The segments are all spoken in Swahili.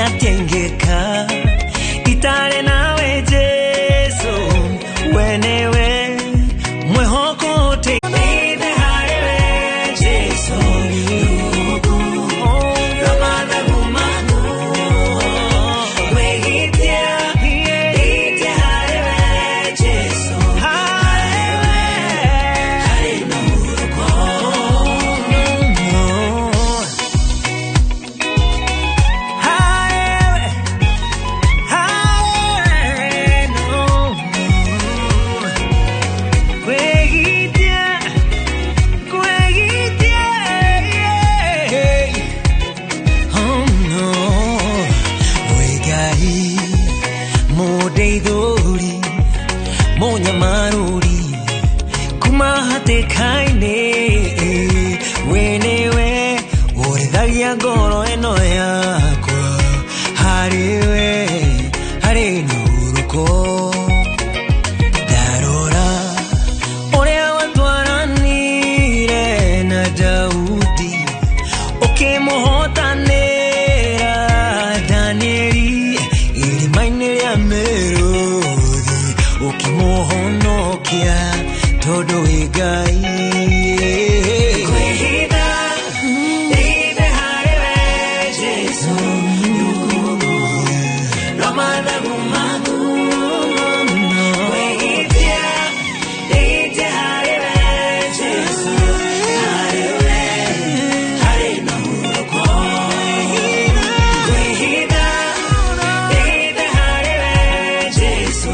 Atengeka itare nawe Jesu wenewe mwehoko te ide harewe Jesu ramana gumanu wegitia ide harewe Jesu harewe harina muruko Maruri kumahate kaine wenewe oredagia ngoro eno yakwa hariwe hari nuruko darora orea watwaranire na Daudi okemuhotanira Danieli irimaine rĩa Merodi ukimohonokia todo igai kwehida ide harewe Jesu ramana gumanu kwehidia ide harewe Jesu harewe harina muruko kwehida ide harewe Jesu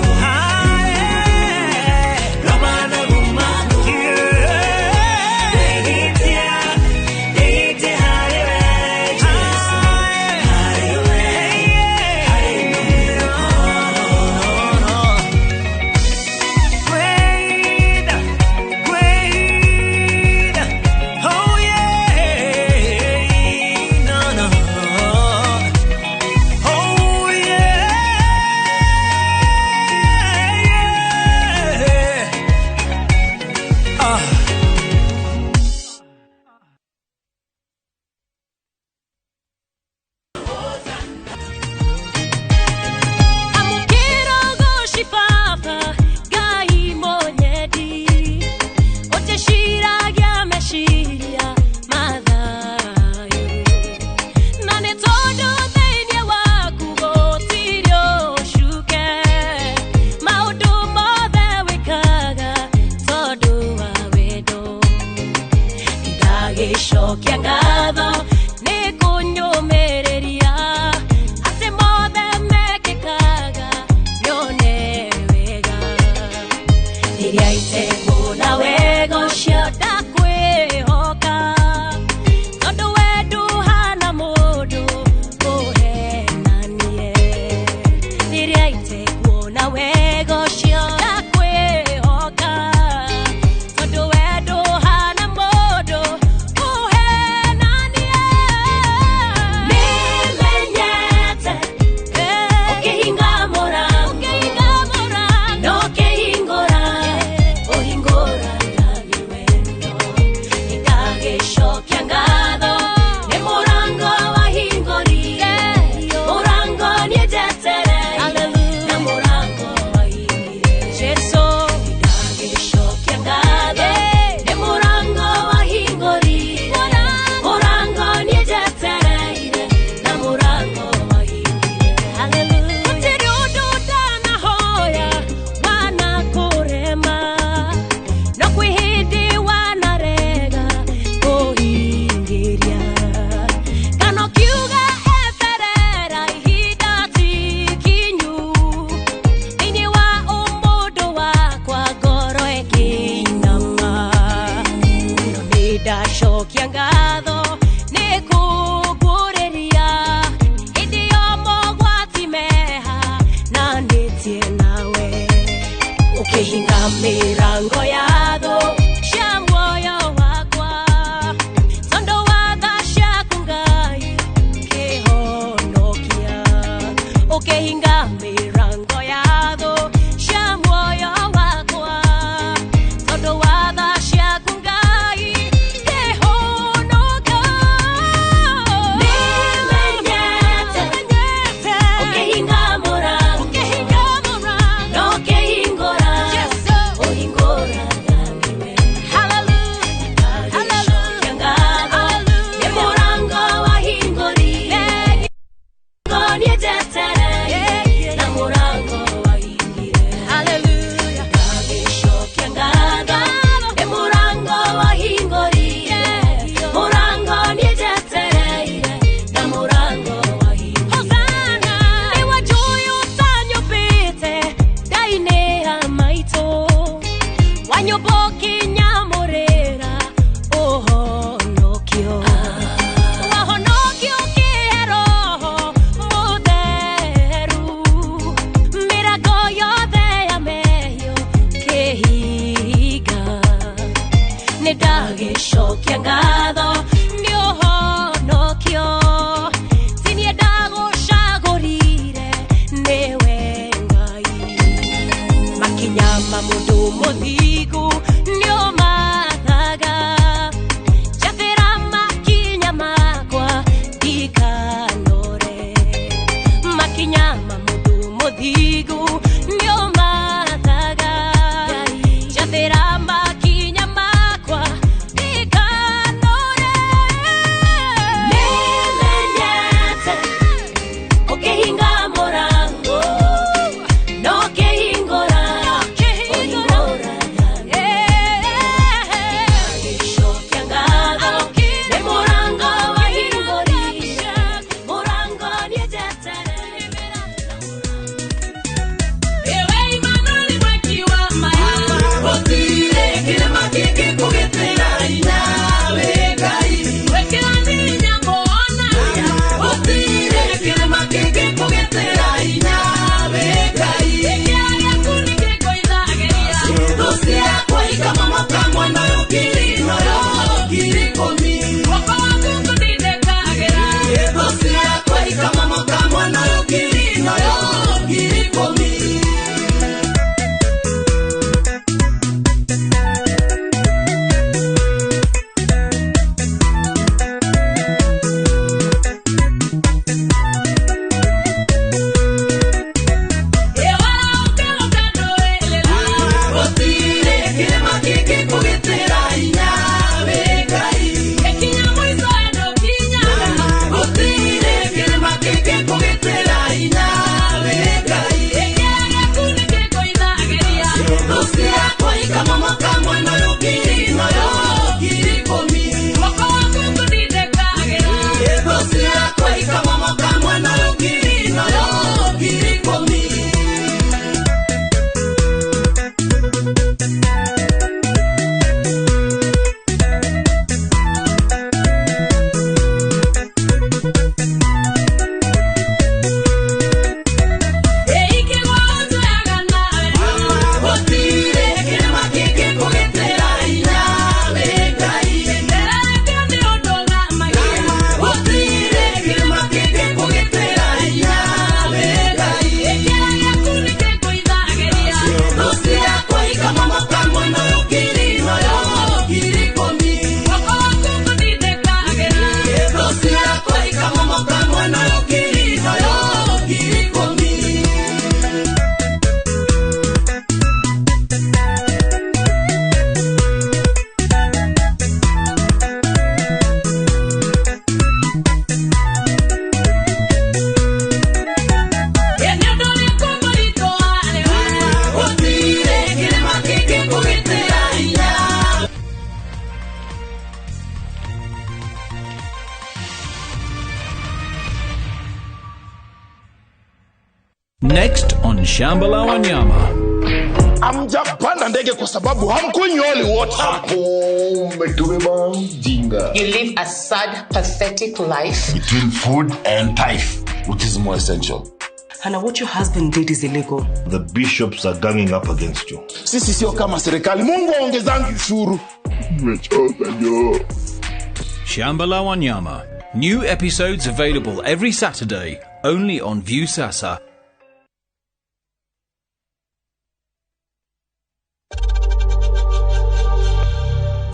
muthigu nio mathaga jathira makinya makwa ikanore makinya mundu muthigu nio mathaga jathira makinya makwa ikanore memenyete okehinga morango no kehingora Next on Shambala Wanyama. Amjapanda ndege kwa sababu hamkunyoli wote. You live a sad, pathetic life. Between food and tithe, which is more essential. Hannah, what your husband did is illegal. The bishops are ganging up against you. Sisi sio kama serikali. Mungu aongezangi ushuru. Shambala Wanyama. New episodes available every Saturday, only on Viusasa.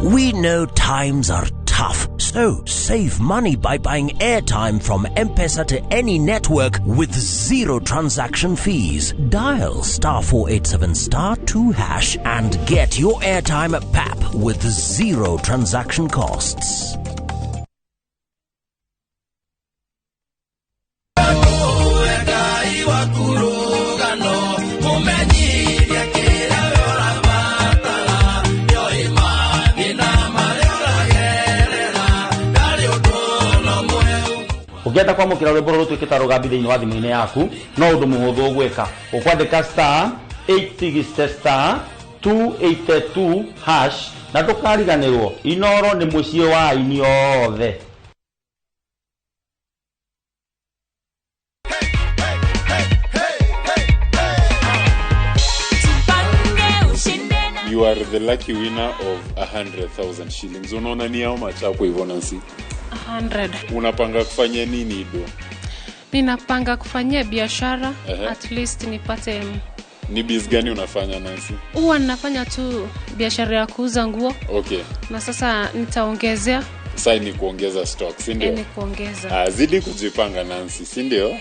We know times are tough, so save money by buying airtime from M-Pesa to any network with zero transaction fees. Dial *487*2# and get your airtime PAP with zero transaction costs. Ukienda kwa mukira rwimbo rũrũ twĩkĩta rũgambi thĩinĩ wa thimũ-inĩ yaku no ũndũ mũhũthũ ũgwĩka ũkwandĩka *862# na ndũkariganĩrwo Inooro nĩ mũciĩ wa aini othe. You are the lucky winner of 100,000 shillings. Unaona ni how much hapo hivyo Nancy? 100. Unapanga kufanya nini Ido? Ninapanga kufanyia biashara, at least nipate Ni biz gani unafanya Nancy? Huwa ninafanya tu biashara ya kuuza nguo. Okay. Na sasa nitaongezea. Sasa ni kuongeza stock, si ndio? Ni kuongeza. Zidi kujipanga Nancy, si ndio?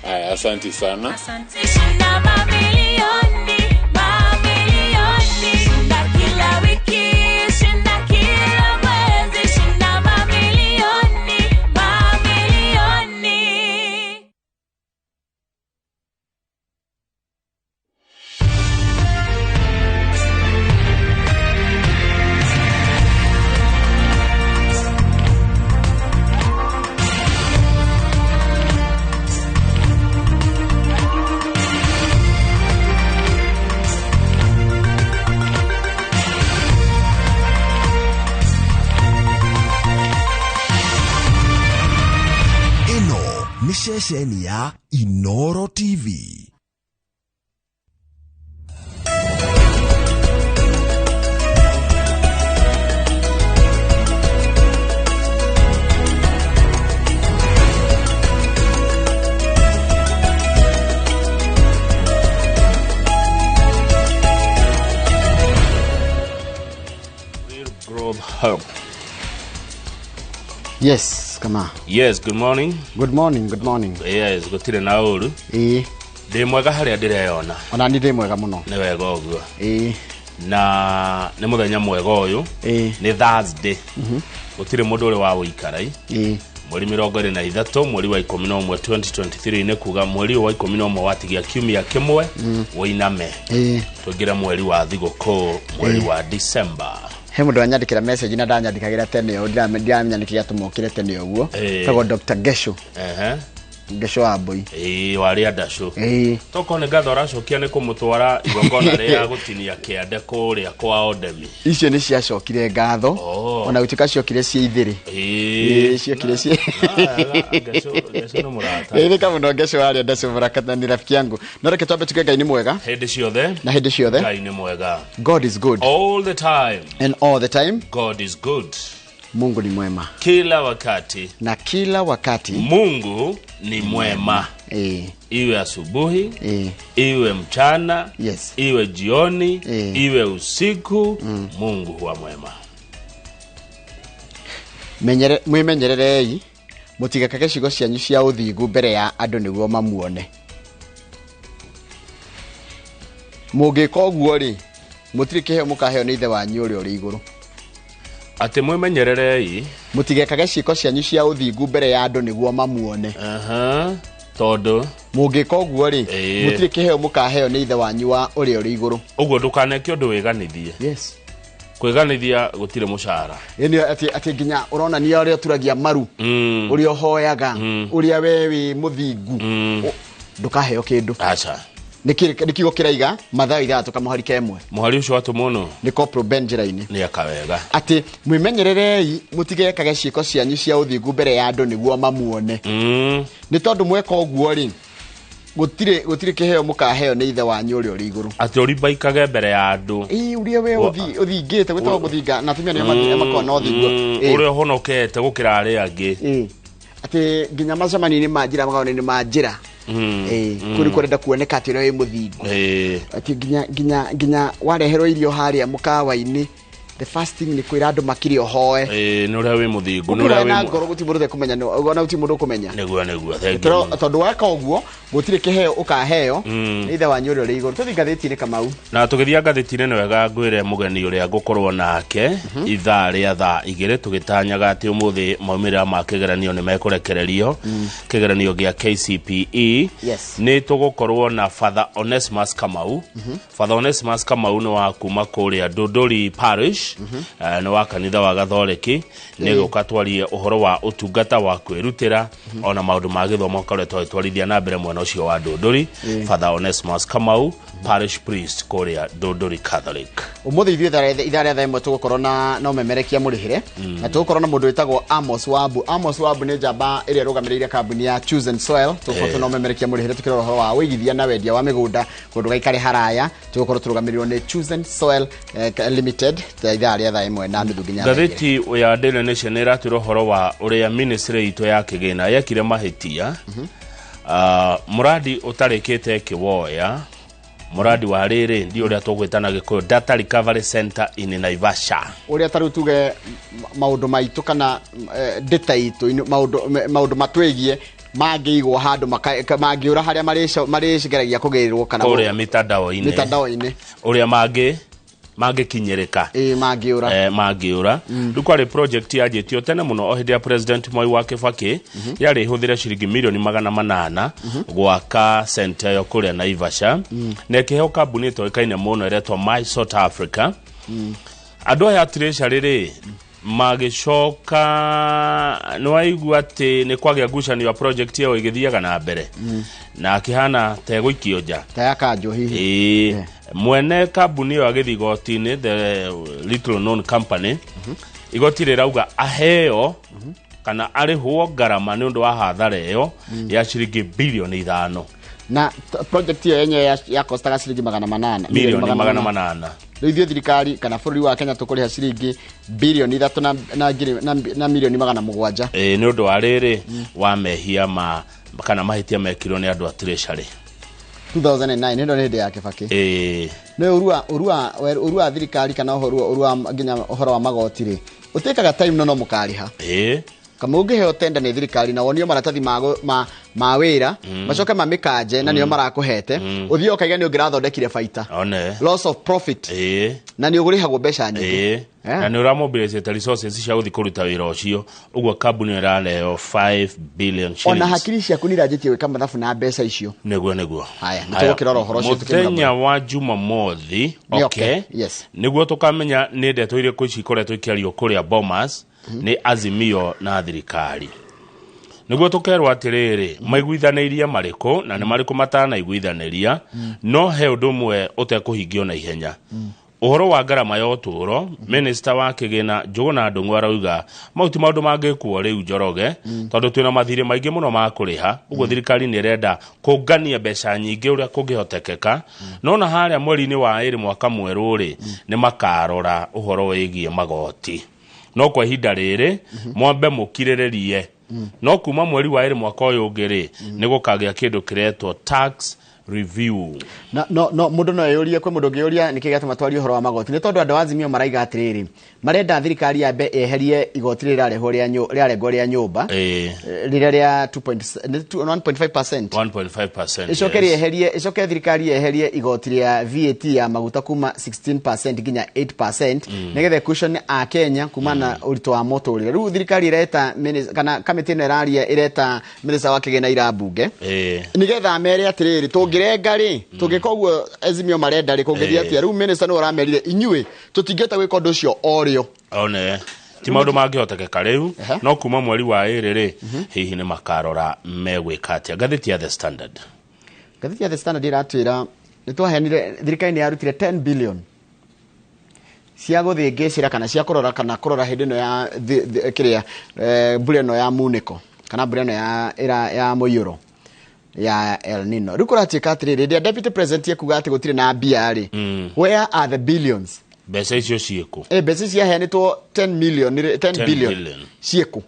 Haya, asante sana. Asante. Shinda mamilioni, shinda kila wiki, shinda kila mwezi, shinda mamilioni. Ni ceceni ya Inooro TV. Yes, come on. Yes, good morning. Good morning, good morning. Yes, gutire na uru. Ndi mwega haria ndireyona. Ona ni ndi mwega muno. Ni wega uguo. Na ni muthenya mwega uyu. Ni Thursday. Gutire mundu uri wa guikara mweri 23 mweri wa 11 2023 ni kuga mweri wa 11 watigia kiumia kimwe woiname. Tugira mweri wa thiguku mweri wa December. He mundu anyandikira message na ndanyandikagira tene o ndiramyandikia tumokire tene oguo tago Dr. Gesho Gesho Aboi wari andasho toko ne gathora cokia ne kumutwara igongona ria gutinia kiande kuria kwa Odemi icio ni cia cokire ngatho ona gutika ciokire cia ithiri ciokire cia Gesho no murata ni kama ndo Gesho wari andasho murakata ni rafiki yangu no reke twambe tuke Ngai ni mwega hindi ciothe na hindi ciothe Ngai ni mwega. God is good all the time and all the time God is good. Mungu ni mwema kila wakati na kila wakati Mungu ni mwema. Iwe asubuhi, iwe mchana, iwe jioni, iwe usiku, Mungu huwa mwema. Mwimenyererei mutigakage cigo cianyu cia uthingu mbere ya andu niguo mamuone. Mugika uguo ri mutirike mukaheo ni ithe wanyu uri uri iguru. Ate mwimenyererei mutigekage cigo cianyu cia uthingu mbere ya andu niguo mamuone. Todo mugika uguo ri mutirike mukaheo ni ithe wanyu wa uri uri iguru. Uguo ndukaneke undu wiganithie. Yes. Kwiganithia gutire mushara. Yani ati nginya urona ni uri turagia maru. Uri hoyaga. Uri wewe muthingu. Ndukaheo kindu. Acha. Nikigo kiraiga mathaa ithatu kamuharika emwe. Muhari ucio watu muno ni Corporal Benjiraini. Ni akawega. Ati mwimenyererei mutigekage ciiko cianyu cia uthingu mbere ya andu niguo mamuone. Ni tondu mweka uguo ri gutire kiheo mukaheo ni ithe wanyu uri uri iguru. Ati uri baikage mbere ya andu. Uri we uthingite gwitago guthinga na tumia ni makona uthingu. Uri honokete gukira ari angi. Ati nginya macamani ni manjira magone ni manjira. Kuri kurenda kuoneka ati uri muthingu. Ati nginya wareherwo irio haria mukawa-ini. The first thing ni kwira andu makiri hoe. Nuri wi muthingu nuri wi na ngoro guti mundu kumenya ona guti mundu kumenya. Neguo tondu waka uguo gutire kiheo ukaheo ni ithe wanyu uri iguru. Tuthi Ngathĩti-inĩ Kamau na tugithia Ngathĩti-inĩ ni wega ngwire mugeni uria ngukorwo nake ithaa ria thaa 2 tugitanyaga ati umuthi maumira ma kigeranio ni mekurekererio kigeranio gia KCPE. Ni tugukorwo na Father Onesimus Kamau. Father Onesimus Kamau ni wa kuma kuria Dodori Parish no wa kanitha wa Gathoreki ni gukatwarie uhoro wa utungata wa kwirutira ona maundu ma githomo karetwo twarithia na mbere mwena ucio wa Dodori. Father Onesimus Kamau, parish priest kuria Dodori Catholic. Umuthi ithuĩ ithaa rĩa thaa ĩmwe tugukorwo na umemerekia murihire na tugukorwo na mundu witagwo Amos Wabu. Amos Wabu ni njamba iria rugamiriire kambuni ya Chosen Soil. Tugukorwo na umemerekia murihire tukirora uhoro wa wigithia na wendia wa migunda kundu gaikare haraya. Tugukorwo turugamirirwo ni Chosen Soil Limited ithaa rĩa thaa 1:30 nginya Ngathĩti ya Daily Nation ni ratwira uhoro wa uria ministry itu ya kigina yakire mahitia muradi utarikite kiwoya muradi wa riri ndi uria tugwitana gikuyu data recovery center in Naivasha uria taru tuge maundu maitu kana data itu maundu matwegie magiigwo handu magiura haria maricigeragia kugirirwo kana uria mitandao-ini uria magikinyereka magiura riu kwari project yanjitio tene muno o hindi ya president Moi wa Kibaki yari ihuthire ciringi milioni 800 gwaka center yo kuria Naivasha na ikiheo kambuni itoikaine muno iretwo My South Africa andu aya treasury riri magicoka no aigua ati ni kwagia ngucanio ya project yo igithiaga na mbere na akihana tegũikio nja tayakanjo hihi mwene kambuni yo agithigoti-ini the little known company igoti rirauga aheo kana arihwo ngarama ni undu wa hathara iyo ya ciringi bilioni 5 na project yo yenye ya costaga ciringi 800 milioni 800 Rĩu thirikari kana bũrũri wa Kenya tukuriha ciringi bilioni 3 na milioni 700 ni undu wa riri wa mehia kana mahitia mekirwo ni andu a treasury 2009 ndo hende ya Kibaki no urua thirikari kana urua nginya uhoro wa magoti ri utekaga time no mukariha kama ungeheo tenda ni thirikari na wonio maratathi ma wira macoke mamikanje na niyo marakuhete uthio ukaiga ni ungirathondekire baita loss of profit na ni ugurihagwo mbeca nyingi na ni uramobilizate resources cia guthi kuruta wira ucio uguo kambuni iraleo 5 billion shillings ona hakiri ciaku nirajitie wika mathabu na mbeca icio niguo haya nitugukirora uhoro ucio muthenya wa Jumamothi niguo tukamenya ni ndeto iria kucikoretwo ikiario kuria Bomas ni Azimio na thirikari niguo tukerwa atiriri maiguithanirie mariko na ni mariko matana iguithaniria no he undu mwe utekuhingio na ihenya uhoro wa ngarama ya uturo minister wa kigina Njuguna Ndung'u arauga mauti maundu mangikuo riu Njoroge tondu twina mathire maingi muno ma kuriha uguo thirikari ni renda kungania mbeca nyingi uria kungihotekeka no na haria mweri-ini wa 2 mwaka mweru ri ni makarora uhoro wigie magoti no kwa ihinda riri mwambe mukirirerie no kuma mweri wa 2 mwaka uyu ngiri ni gukagia kindu kiretwo tax review no mundu no yuria kwe mundu ngiuria nikigata matwari uhoro wa magoti ni tondu andu wa Azimio maraiga atiriri marenda thirikari yambe eherie igoti rirareho ria nyumba riria ria 1.5% icoke thirikari eherie igoti ria VAT ya maguta kuma 16% nginya 8% nigethe cushion a Kenya kuma na urito wa motorire riu thirikari ireta kana kamiti neraria ireta minister wa kigina ira bunge nigetha mere atiriri ngirengari tugikoguo Azimio marenda ri kungithia atia riu minister no uramerire inyue tutingeta gwika undu ucio orio one ti maundu mangihotekeka riu no kuma mweri wa 2 ri hihi ni makarora megwika atia ngathiti ya The Standard iratwira nitwahenire thirikari ni yarutire 10 billion cia guthingicira kana cia kurora hindi no ya kiria mbura no ya muniko kana mbura no ya moyuro ya El Nino rukuratika atiriri the deputy president yekuga ati gutire na mbia ri where are the billions mbeca icio cieko mbeca cia heanitwo 10 billion cieko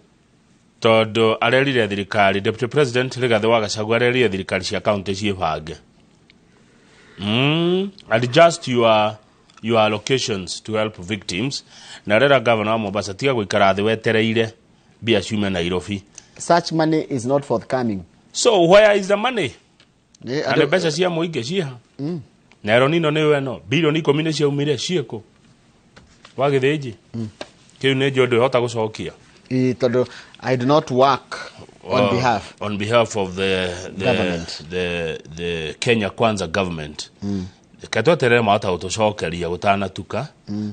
todo arerire thirikari deputy president Rigathi wa Gachagua arerire thirikari cia county ciibange adjust your allocations to help victims na rera governor wa Mombasa tiga guikara thi wetereire bia ciume Nairobi such money is not forthcoming. So where is the money? And mbeca cia muingi ciha na El Nino ni weno bilioni 10 ciaumire cieko wa githiji kiu ni njondo hota gucokia tondu I do not work on behalf of the government the Kenya Kwanza government katwatere mahota utucokeria gutana tuka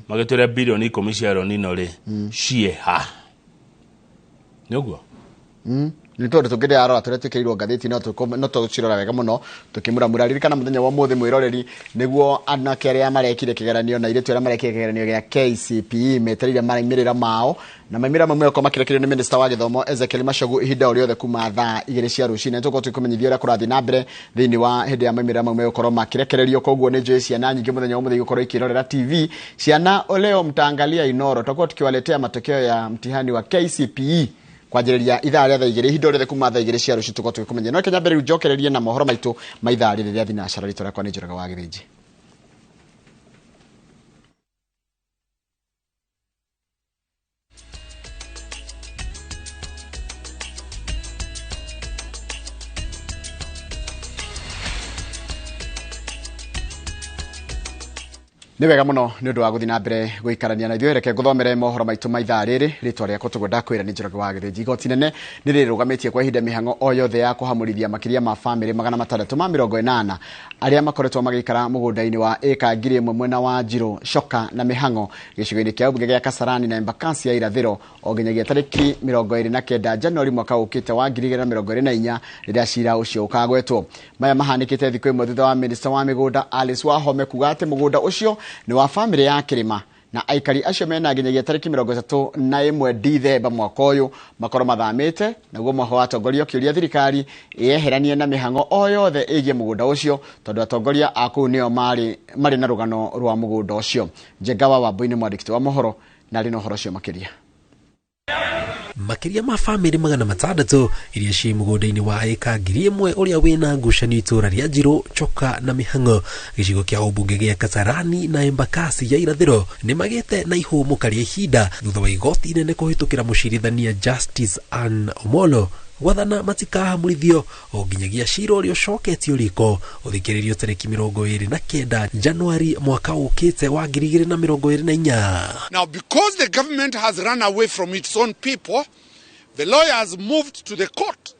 magitwire bilioni 10 cia El Nino ri cieha niguo ni tondu tungire arora tore tukirirwo ngathiti no tucirora wega muno tukimuramura ririkana muthenya wa muthi mwiroreri niguo anake aria marekire kigeranio na iretu aria marekire kigeranio gia KCPE meterire maraimirira mao na maimira mamwe ko makirekirio ni minister wa githomo Ezekiel Machogu ihinda ori othe kuma thaa 2 cia rucini tuko tukumenyithia aria kurathi na mbere thiini wa hindi ya maimira mamwe ukorwo makirekererio koguo ni njui ciana nyingi muthenya wa muthi gukorwo ikirorera TV ciana leo mtaangalia Inooro tutakuwa tukiwaletea matokeo ya mtihani wa KCPE kwanjĩrĩria ithaa rĩa thaa igĩrĩ ihinda rĩothe kuma thaa igĩrĩ cia rũciũ tũkorwo tũgĩkũmenyera no Kenya mbere rĩu njokererie na mohoro maitũ ma ithaa rĩrĩ rĩa thinacara rĩtwa rĩakwa nĩ Njũraga wa Gĩthĩnji. Nĩ wega mũno nĩ ũndũ wa gũthiĩ na mbere gũikarania na ithuĩ reke ngũthomere mohoro maitũ ma ithaa rĩrĩ rĩtwa rĩakwa tũguo ndakwĩra nĩ Njũraga wa Gĩthĩnji. Igoti nene nĩ rĩrũgamĩtie kwa ihinda mĩhang'o o yothe ya kũhamũrithia makĩria ma bamĩrĩ 680 arĩa makoretwo magĩikara mũgũnda-inĩ wa ĩka 1000 mwena wa Njirũ, Coka na Mĩhang'o gĩcigo-inĩ kĩa ũmbunge gĩa Kasarani na Embakasi ya irathĩro o nginyagia tarĩki 29 Januari mwaka ũkĩte wa 2024 rĩrĩa cira ũcio ũkagwetwo. Maya mahanĩkĩte thikũ ĩmwe thutha wa minista wa mĩgũnda Alice Wahome kuga atĩ mũgũnda ũcio ni wa bamĩrĩ ya Kĩrĩma na aikari acio mena nginyagia tarĩki 31 Dithemba mwaka ũyũ makorwo mathamĩte naguo mwaho wa atongoria kĩũria thirikari yeheranie na mĩhang'o o yothe ĩgiĩ mũgũnda ũcio tondũ atongoria a kũu nĩo marĩ na rũgano rwa mũgũnda ũcio. Njengawa Wambũi nĩ mwandĩkĩte wa mohoro na arĩ na ũhoro ũcio makĩria. Makĩria ma bamĩrĩ 600 iria ciĩ mũgũnda-inĩ wa ĩka 1000 ũrĩa wĩna ngucanio itũra rĩa Njirũ, Coka na Mĩhang'o gĩcigo kĩa ũmbunge gĩa Kasarani na Embakasi ya irathĩro nĩ magĩte na ihũmũka rĩa ihinda thutha wa igoti inene kũhĩtũkĩra mũcirithania Justice Ann Omolo gwathana matikahamũrithio o nginyagia cira ũrĩa ũcoketio riko ũthikĩrĩrio tarĩki 29 Januari mwaka ũkĩte wa 2024. Now, because the government has run away from its own people, the lawyers moved to the court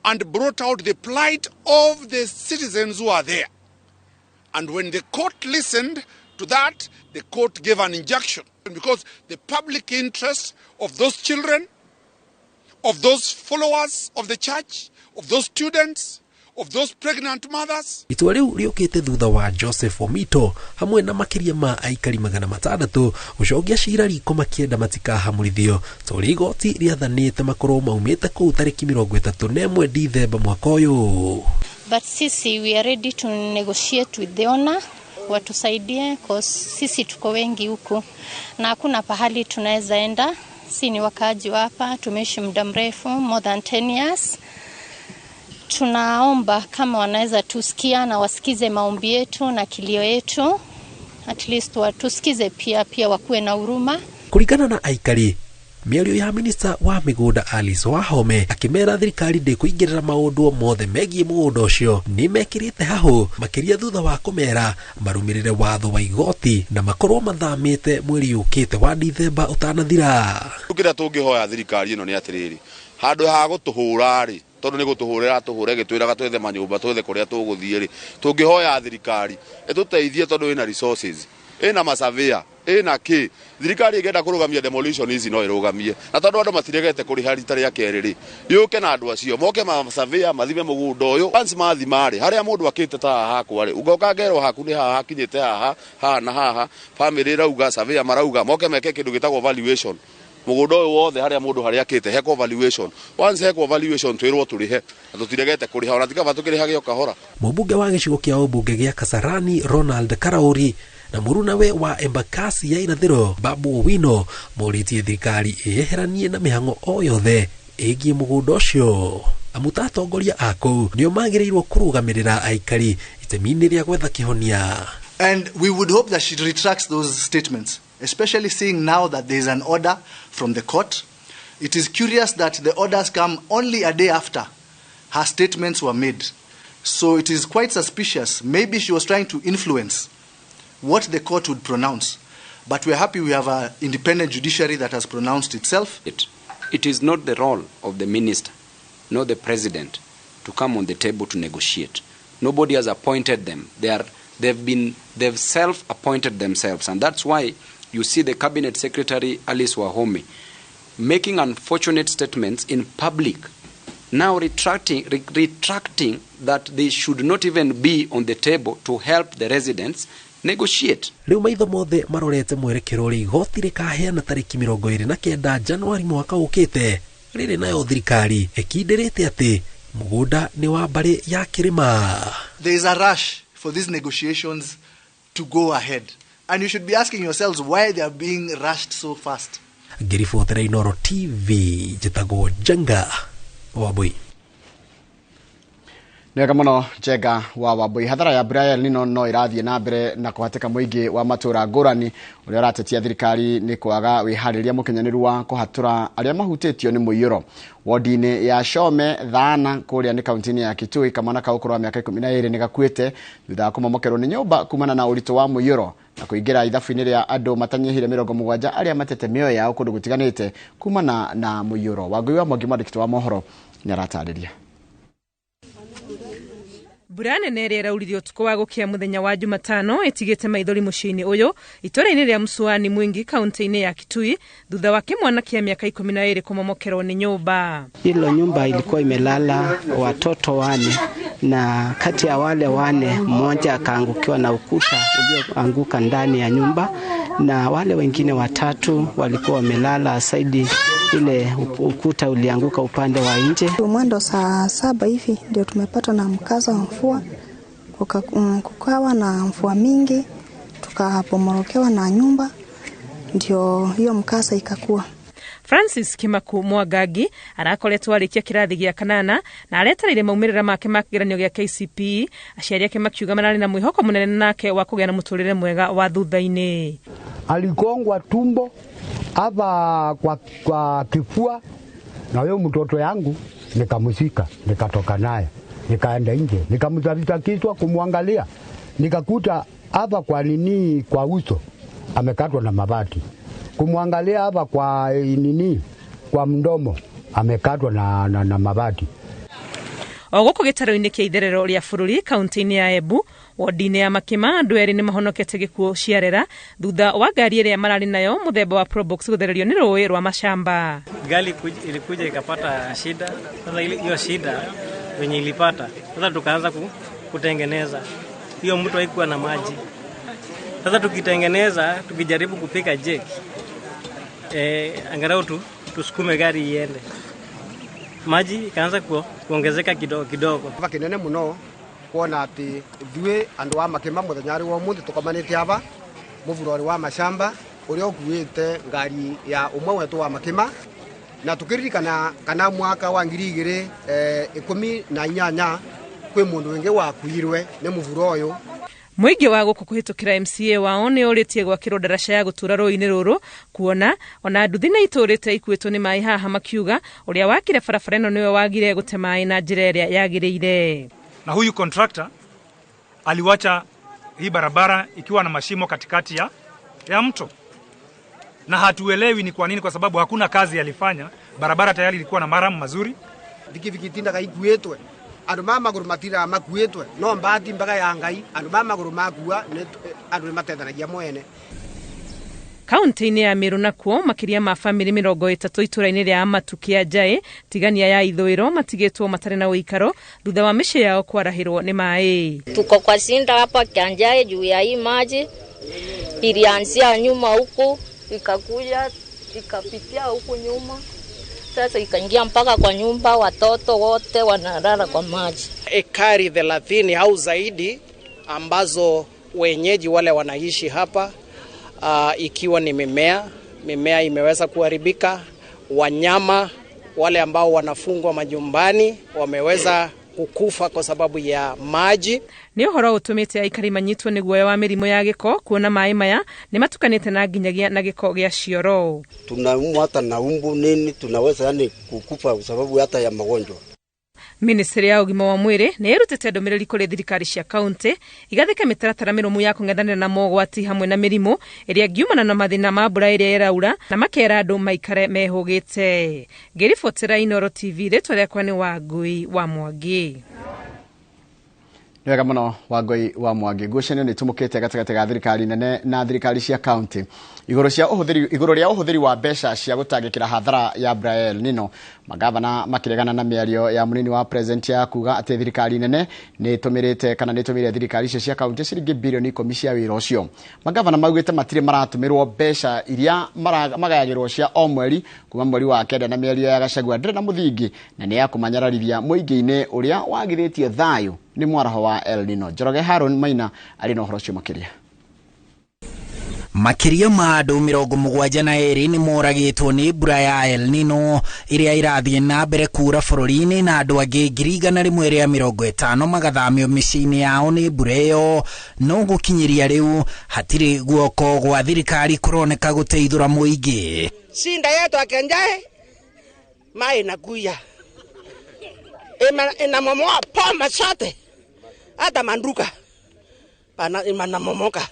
and brought out the plight of the citizens who are there. And when the court listened to that, the court gave an injunction. Because the public interest of those children, of those followers of the church, of those students, of those pregnant mothers. Itua rĩu rĩũkĩte thutha wa Joseph Omito hamwe na makĩria ma aikari 600 gũcokia cira riko makĩenda matikahamũrithio tondũ igoti rĩathanĩte makorwo maumĩte kũu tarĩki 31 Dithemba mwaka ũyũ. But sisi we are ready to negotiate with the owner watusaidie cause sisi tuko wengi huku na hakuna pahali tunaweza enda. Si ni wakaaji wa hapa, tumeishi muda mrefu, more than 10 years. Tunaomba kama wanaweza tusikia na wasikize maombi yetu na kilio yetu. At least watusikize pia wakuwe na huruma. Kulingana na aikari, mĩario ya minista wa mĩgũnda Alice Wahome akĩmera thirikari ndĩkũingĩrĩra maũndũ mothe megiĩ mũgũnda ũcio nĩ mekĩrĩte hahũ makĩria thutha wa kũmera marũmĩrĩre watho wa igoti na makorwo mathamĩte mweri ũkĩte wa Dithemba ũtanathira. Kĩrĩa tũngĩhoya thirikari ĩno nĩ atĩrĩrĩ, handũ ha gũtũhũra rĩ tondũ nĩ gũtũhũrĩra tũhũre gĩtwĩraga twethe manyũmba twethe kũrĩa tũgũthiĩ rĩ, tũngĩhoya thirikari ĩtũteithie tondũ ĩna resources, ĩna masavia, ĩna kĩ. Thirikari ĩngĩenda kũrũgamia demolition ici no ĩrũgamie na tondũ andũ matiregete kũrĩha rita rĩa kerĩ rĩ, yũke na andũ acio moke masavia mathime mũgũnda ũyũ once mathima rĩ harĩa mũndũ akĩte ta haha kwa rĩ ugoka ngerwo haku nĩ haha hakinyĩte haha na haha family rauga savia marauga moke meke kĩndũ gĩtagwo valuation mũgũnda ũyũ wothe harĩa mũndũ harĩa akĩte heko valuation once heko valuation twĩrwo tũrĩhe na tũtiregete kũrĩha ona tikaba tũkĩrĩhage o kahora. Mũmbunge wa gĩcigo kĩa ũmbunge gĩa Kasarani Ronald Karauri na mũrunawe wa Embakasi ya irathĩro Babu Owino morĩtie thirikari ĩyeheranie na mĩhang'o o yothe ĩgiĩ mũgũnda ũcio. Amuta atongoria a kũu nĩo magĩrĩirwo kũrũgamĩrĩra aikari itemi-inĩ rĩa gwetha kĩhonia. And we would hope that she retracts those statements, especially seeing now that there is an order from the court. It is curious that the orders come only a day after her statements were made. So it is quite suspicious. Maybe she was trying to influence what the court would pronounce. But we're happy we have an independent judiciary that has pronounced itself. It is not the role of the minister, nor the president, to come on the table to negotiate. Nobody has appointed them. They've self-appointed themselves. And that's why you see the cabinet secretary, Alice Wahome, making unfortunate statements in public, now retracting that they should not even be on the table to help the residents negotiate. Rĩu maitho mothe marorete mwerekero rĩ igoti rĩkaheana tarĩki 29 Januari mwaka ũkĩte. Rĩrĩ nayo thirikari ĩkindĩrĩte atĩ mũgũnda nĩ wa mbarĩ ya Kĩrĩma. There is a rush for these negotiations to go ahead. And you should be asking yourselves why they are being rushed so fast. ngĩribotera Inooro TV njĩtagwo Jenga Wambui. Nega muno Jenga wa Wambui. Hathara ya Brian Nino no irathie na mbere na kuhateka muingi wa matura ngurani uria ratetia thirikari ni kwaga wihariria mukenyaniru wa kuhatura aria mahutitio ni muiyuro. Wodini ya Shome Thana kuria ni kauntini ya Kitui kamwana ka ukuru wa miaka 12 ni gakuite thutha kumomokerwo ni nyumba kumana na urito wa muiyuro na kuingira ithabu-ini ria andu matanyihire 70 aria matete mioyo yao kundu gutiganite kumana na muiyuro. Wagui wa Mwangi mwandĩkĩti wa mohoro nĩaratariria. Mbura nene ĩrĩa ĩrauririe ũtukũ wa gũkia mũthenya wa Jumatano ĩtigĩte maithori mũciĩ-inĩ ũyũ itũũra-inĩ rĩa Msuani Mwingi kaunti-inĩ ya Kitui thutha wa kimwana kia miaka 12 kumomokerwo ni nyumba. Hilo nyumba ilikuwa imelala watoto 4 na kati ya wale 4 mmoja akaangukiwa na ukuta ulioanguka ndani ya nyumba na wale wengine 3 walikuwa wamelala saidi ile ukuta ulianguka upande wa nje. Mwendo saa 7 hivi ndio tumepata na mkasa wa mvua, kukawa na mvua mingi, tukapomorokewa na nyumba, ndio hiyo mkasa ikakua. Francis Kimaku Mwagagi arakoretwo arikia kirathi gĩa 8 na aretereire maumirira make ma kigeranio gĩa KCPE, aciari ake makiuga marari na mwihoko munene nake wa kugĩa na muturire mwega wa thutha-ini. Aligongwa tumbo hapa kwa kifua na huyo mtoto yangu nikamshika, nikatoka naye nikaenda nje, nikamzalisha kichwa kumwangalia, nikakuta hapa kwa nini kwa uso amekatwa na mabati, kumwangalia hapa kwa nini kwa mdomo amekatwa na mabati. Oguko gĩtaro-inĩ kĩa itherero rĩa bũrũri kaunti-inĩ ya Embu wodini ya Makima andu eri ni mahonokete gikuo ciarera thutha wa ngari ĩrĩa marari nayo muthemba wa Probox guthererio ni rũĩ rwa mashamba. Gari ilikuja ikapata shida. Sasa hiyo shida wenye ilipata sasa tukaanza kutengeneza hiyo mto haikuwa na maji. Sasa tukitengeneza tukijaribu kupika jeki angalau tusukume gari iende, maji ikaanza kuongezeka kidogo. Kinene muno kuona ati thwe andu wa Makima muthenyari wa muthi tukomanite hapa muvurori wa mashamba uria ukuite ngari ya umwe wetu wa Makima na tukiririkana kana mwaka wa 2018 kwi mundu wingi wakuirwe ni muvuro uyu. Mwingi wa guku kuhitukira MCA wao ni uritie gwakirwo daraca ya gutura rũĩ-inĩ rũrũ kuona ona nduthi na iturite ikuitwo ni mai haha makiuga uria wakire barabara ĩno niwe wagire gute mai na njĩra ĩrĩa yagĩrĩire. Na huyu contractor aliwacha hii barabara ikiwa na mashimo katikati ya mto. Na hatuelewi ni kwa nini, kwa sababu hakuna kazi alifanya. Barabara tayari ilikuwa na maramu mazuri. Dikivikitinda kaikuetwe. Andu maguru matira makuetwe. No mbati mpaka ya Ngai. Andu maguru makua andu matethanagia mwene. Kaunti-inĩ ya Meru nakuo makiria ma family 30 itũra-inĩ rĩa Amatu Kĩanjaĩ tigania ya ithũĩro matigĩtwo matarĩ na ũikaro thutha wa mĩciĩ yao kwarahĩrwo nĩ maĩ. Tuko kwa sinda hapa Kĩanjaĩ juu ya hii maji ilianzia nyuma huku ikakuja ikapitia huku nyuma, sasa ikaingia mpaka kwa nyumba, watoto wote wanalala kwa maji. Ekari 30 au zaidi ambazo wenyeji wale wanaishi hapa ikiwa ni mimea imeweza kuharibika, wanyama wale ambao wanafungwa majumbani wameweza kukufa kwa sababu ya maji. Ni uhoro utumite aikari manyitwo ni guoya wa mirimu ya giko kuona mai maya ni matukanite na nginyagia na giko gya cioro. Tunaumwa hata na umbu nini, tunaweza yani kukufa kwa sababu hata ya magonjwa. Ministeri ya ugima wa mwiri ni irutite ndomereri kuri thirikari cia kaunti igathika mitaratara mirumu ya kung'ethanira na mogwati hamwe na mirimu iria ngiumana na mathina ma mbura iria iraura na makera andu maikare mehugite. Ngiribotera Inooro TV ritwa riakwa ni Wagui wa Mwangi. Wega muno Wagui wa Mwangi. Ngucanio ni tumukite gatagati ga thirikari nene na thirikari cia kaunti iguru ria uhuthiri wa mbeca cia gutangikira hathara ya Brian Nino. Magavana makiregana na miario ya munini wa president ya kuga ati thirikari nene ni tumirite kana ni tumire thirikari cia kaunti ciringi bilioni 10 cia wira ucio. Magavana maugite matire maratumirwo mbeca iria magayagirwo cia o mweri kuma mweri wa kenda na miario ya Gachagua ndire na muthingi na ni ya kumanyararithia muingi-ini uria wagiritie thayu ni mwaraho wa El Nino. Njoroge Harun Maina ari na uhoro cio makiria. Makiria ma andũ 72 nĩ moragĩtwo nĩ mbura ya El Nino ĩrĩa ĩrathiĩ na mbere kuura bũrũri-inĩ, na andũ angĩ 150 magathamio mĩciĩ-inĩ yao nĩ mbura ĩyo. No gũkinyĩria rĩu hatirĩ guoko gwa thirikari kũroneka gũteithũra mũingĩ. Shinda yetu akenjae mai inakuja inamomoa poma sote, hata manduka inamomoka.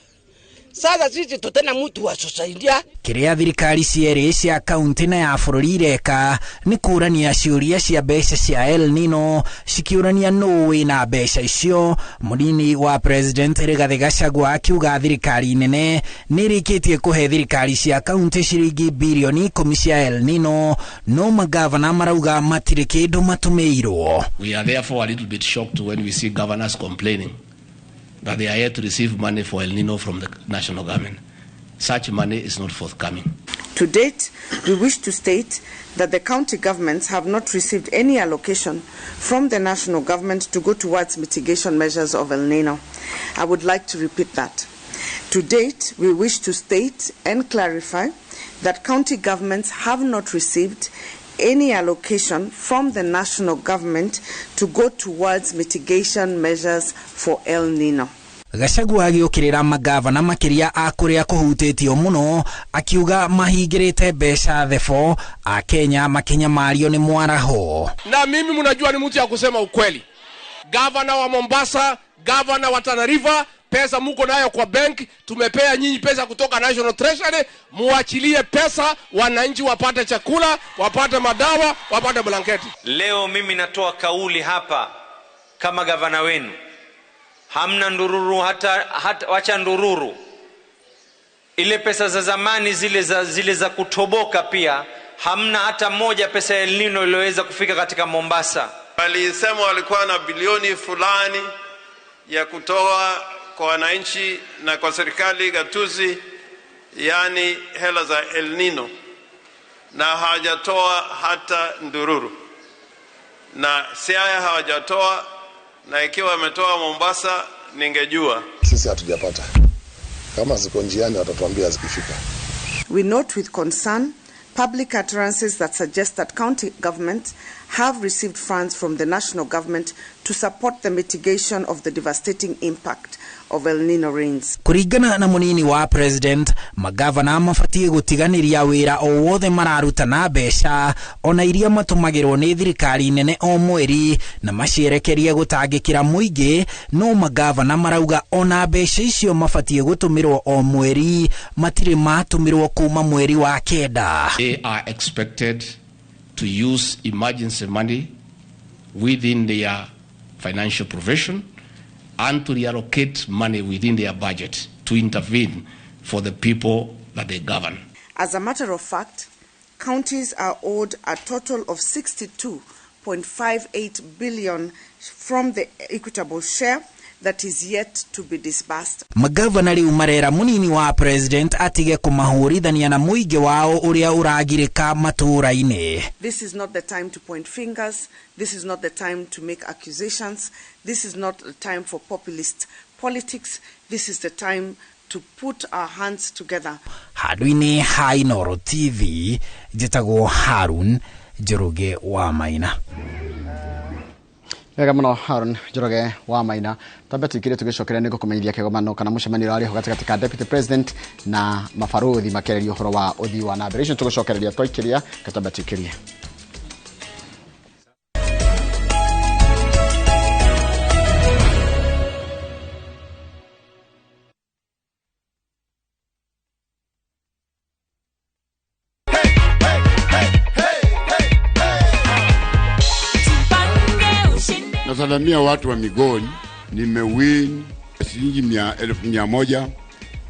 Sasa sisi tutena mtu wa tusaidia. Kĩrĩa thirikari cierĩ cia kaunti na ya bũrũri ireka nĩ kũrania ciũria cia mbeca cia El Nino, cikiũrania nũ wĩna mbeca icio. Mũnini wa president Rigathi Gachagua akiuga thirikari nene nĩ ĩrĩkĩtie kũhe thirikari cia kaunti ciringi bilioni 10 cia El Nino, no magavana marauga matirĩ kĩndũ matũmĩirwo. We are therefore a little bit shocked when we see governors complaining that they are yet to receive money for El Nino from the national government. Such money is not forthcoming. To date, we wish to state that the county governments have not received any allocation from the national government to go towards mitigation measures of El Nino. I would like to repeat that. To date, we wish to state and clarify that county governments have not received any allocation from the national government to go towards mitigation measures for El Nino. Gachagua agĩũkĩrĩra magavana makĩria a kũrĩa kũhutĩtio mũno, akiuga mahingĩrĩte mbeca thefo a Kenya makinyamario nĩ mwaraho. Na mimi mnajua ni mtu ya kusema ukweli. Gavana wa Mombasa, gavana wa Tana River, pesa muko nayo kwa bank, tumepea nyinyi pesa kutoka National Treasury, muachilie pesa wananchi wapate chakula, wapate madawa, wapate blanketi. Leo mimi natoa kauli hapa kama gavana wenu. Hamna ndururu hata wacha ndururu. Ile pesa za zamani zile za kutoboka pia hamna hata moja pesa ya El Nino iliyoweza kufika katika Mombasa. Walisema walikuwa na bilioni fulani ya kutoa kwa wananchi na kwa serikali gatuzi, yani hela za El Nino, na hawajatoa hata ndururu, na Siaya hawajatoa, na ikiwa wametoa Mombasa ningejua. Sisi hatujapata. Kama ziko njiani watatuambia zikifika. We note with concern public utterances that suggest that county governments have received funds from the national government to support the mitigation of the devastating impact of El Nino rains. Kuringana na munini wa president, magavana mafatie gutiganiria wira o wothe mararuta na mbeca ona iria matumagirwo ni thirikari nene o mweri na macierekerie gutangikira muingi, no magavana marauga ona mbeca icio mafatie gutumirwo o mweri matire matumirwo kuma mweri wa kenda. They are expected to use emergency money within their financial provision and to reallocate money within their budget to intervene for the people that they govern. As a matter of fact, counties are owed a total of 62.58 billion from the equitable share that is yet to be disbursed. Magavana riu marera munini wa president atige kumahurithania na muingi wao uria uragirika matũra-inĩ. This is not the time to point fingers. This is not the time to make accusations. This is not the time for populist politics. This is the time to put our hands together. Handũ-inĩ ha Inooro TV, njĩtagwo Harun Njoroge wa Maina. Wega mũno Harun Njoroge wa Maina. Tambe tukire tugicokera nĩ gũkũmenyithia kĩgomano kana mũcemanio ũrĩa ho gatagatĩ ka deputy president na mabarothi makĩarĩria ũhoro wa ũthii wa na mbere. Icio tũgũcokereria twaikĩria katambe tukirie. Nasalamia watu wa Migoni, nimewin shilingi 1,100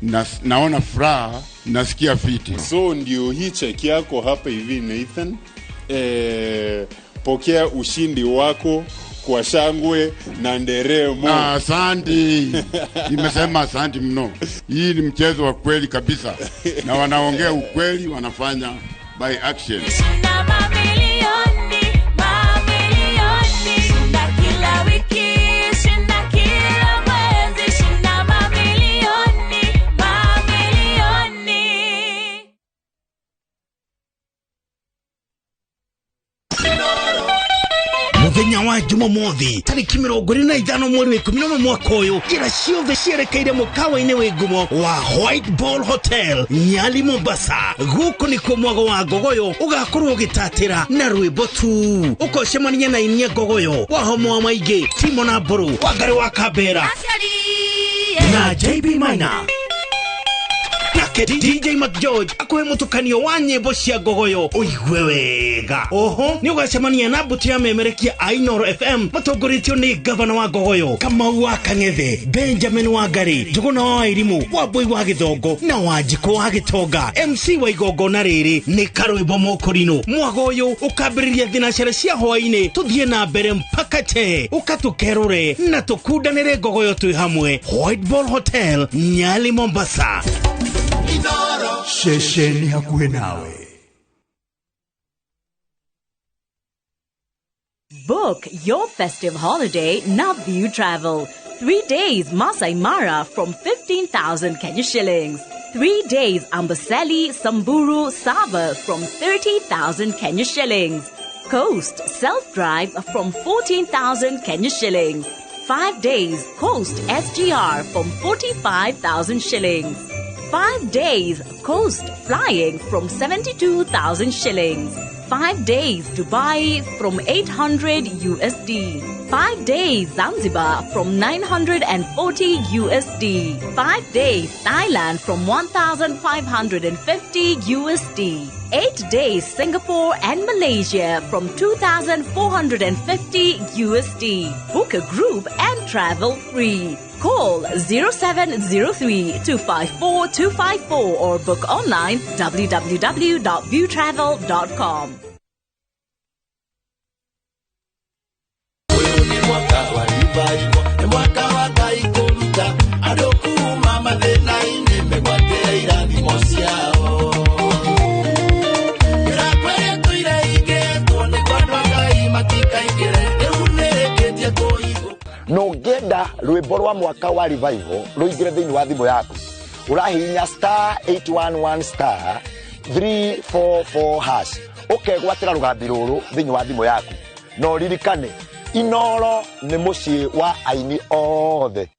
na naona furaha, nasikia fiti. So ndio hii cheki yako hapa hivi Nathan, pokea ushindi wako kwa shangwe na nderemo. Asante. Nimesema asante mno. Hii ni mchezo wa kweli kabisa. Na wanaongea ukweli, wanafanya by action. wa Jumamothi tariki 25 mweri wa 11 mwaka uyu njira ciothe cierekeire mukawa-ini wi ngumo wa White Ball Hotel Nyali Mombasa. Guku ni kuo mwago wa ngogoyo ugakorwo ugitatira na rwimbo tu. Ukocemania na inia ngogoyo wa homo wa maige Timo na Mburu Wangari wa Kambera na JB Maina nake DJ McGeorge akuhe mutukanio wa nyimbo cia ngogoyo uigwe wega. Oho ni ugacemania na mbuti ya memerekia Inooro FM matongoretio ni gavana wa ngogoyo Kamau wa Kang'ethe, Benjamin Wangari, Njuguna wa Irimu, Wambui wa Githongo na Wanjiko wa Gitonga. MC wa igongona riri ni Karwimbo Mokorino. Mwagoyo ukambiriria thinacere cia hwaini tuthie na mbere mpaka te ukatukerure na tukundanire ngogoyo twi hamwe. White Ball Hotel Nyali Mombasa. Shesheni hakuhe nawe. Book your festive holiday Navview Travel. 3 days Masai Mara from 15,000 Kenya shillings. 3 days Amboseli, Samburu, Saba from 30,000 Kenya shillings. Coast Self-Drive from 14,000 Kenya shillings. 5 days Coast SGR from 45,000 shillings. 5 days Coast Flying from 72,000 shillings. 5 days Dubai from 800 USD. 5 days Zanzibar from 940 USD. 5 days Thailand from 1,550 USD. 8 days Singapore and Malaysia from 2,450 USD. Book a group and travel free. Call 0703-254-254 or book online www.viewtravel.com. Nongenda rwimbo rwa mwaka wa revival ruingire thiini wa thimu yaku urahinya *811 344 hash ukegwatira rugambi ruru thiini wa thimu yaku no ririkane Inooro ni mucii wa aini othe.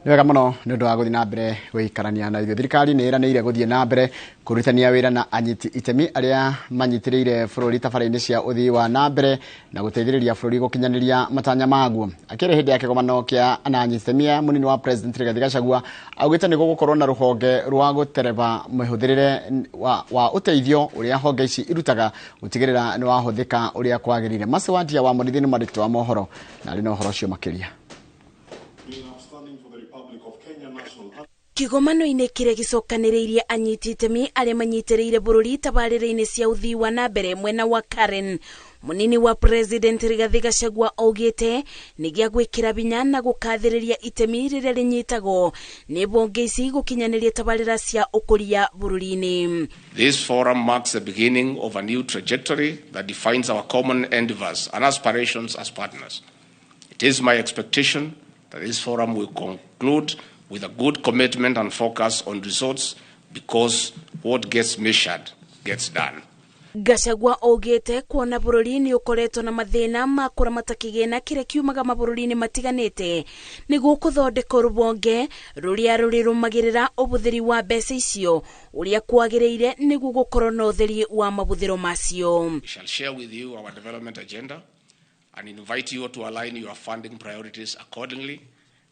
Wega muno ni undu wa guthii na mbere guikarania na ithuĩ. Thirikari nĩ ĩranĩire gũthiĩ na mbere kũrutania wĩra na anyiti itemi arĩa manyitĩrĩire bũrũri tabarĩra-inĩ cia ũthii wa na mbere na gũteithĩrĩria bũrũri gũkinyanĩria matanya maguo. Akĩrĩ hĩndĩ ya kĩgomano kĩa anyiti itemi mũnini wa President Rigathi Gachagua augĩte nĩ gũgũkorwo na rũhonge rwa gũtereba mũhũthĩrĩre wa ũteithio ũrĩa honge ici irutaga gũtigĩrĩra nĩ wahũthĩka ũrĩa kwagĩrĩire. Maciwandia wa Mũrithi nĩ mwandĩki wa mohoro na arĩ na ũhoro ũcio makĩria. Kigomano-inĩ kĩrĩa gĩcokanĩrĩirie anyiti itemi arĩa manyitĩrĩire bũrũri tabarĩra-inĩ cia ũthii wa na mbere mwena wa Karen, munini wa President Rigathi Gachagua augĩte nĩ gĩa gwĩkĩra binya na gũkathĩrĩria itemi rĩrĩa rĩnyitagwo nĩ honge ici gũkinyanĩria tabarĩra cia ũkũria bũrũri-inĩ. This forum marks the beginning of a new trajectory that defines our common endeavors and aspirations as partners. It is my expectation that this forum will conclude with a good commitment and focus on results, because what gets measured gets done. Gachagua augĩte kuona bũrũri nĩ ũkoretwo na mathĩna ma kũramata kĩgĩna kĩrĩa kiumaga mabũrũri-inĩ matiganĩte nĩguo gũthondeka rũhonge rũrĩa rũrĩrũmagĩrĩra ũbũthĩri wa mbeca icio ũrĩa kwagĩrĩire nĩguo gũkorwo na ũtheri wa mabũthĩro macio. We shall share with you our development agenda and invite you to align your funding priorities accordingly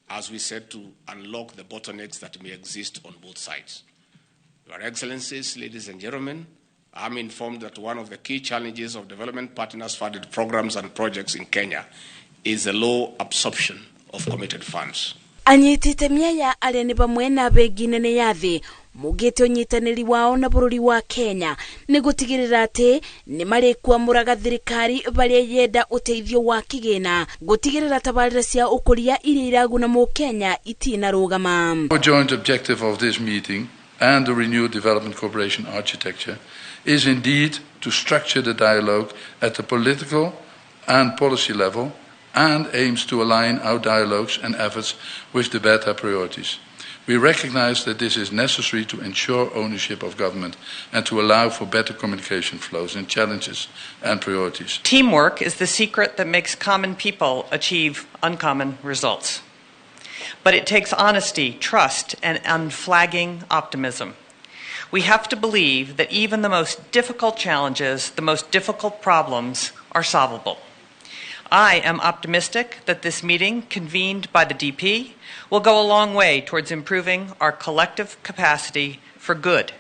as we set to unlock the bottlenecks that may exist on both sides. Your Excellencies, ladies and gentlemen, I'm informed that one of the key challenges of development partners funded programs and projects in Kenya is the low absorption of committed funds. Anyiti itemi aya arĩa nĩ bamwe na bengi nene ya thĩ mugĩte ũnyitanĩri wao na bũrũri wa Kenya nĩ gũtigĩrĩra atĩ nĩ marĩkwamũraga thirikari barĩa yenda ũteithio wa kĩgĩna gũtigĩrĩra tabarĩra cia ũkũria iria iraguna mũkenya itinarũgama. Our joint objective of this meeting and the renewed development cooperation architecture is indeed to structure the dialogue at the political and policy level and aims to align our dialogues and efforts with the better priorities. We recognize that this is necessary to ensure ownership of government and to allow for better communication flows and challenges and priorities. Teamwork is the secret that makes common people achieve uncommon results. But it takes honesty, trust, and unflagging optimism. We have to believe that even the most difficult challenges, the most difficult problems, are solvable. I am optimistic that this meeting, convened by the DP, will go a long way towards improving our collective capacity for good.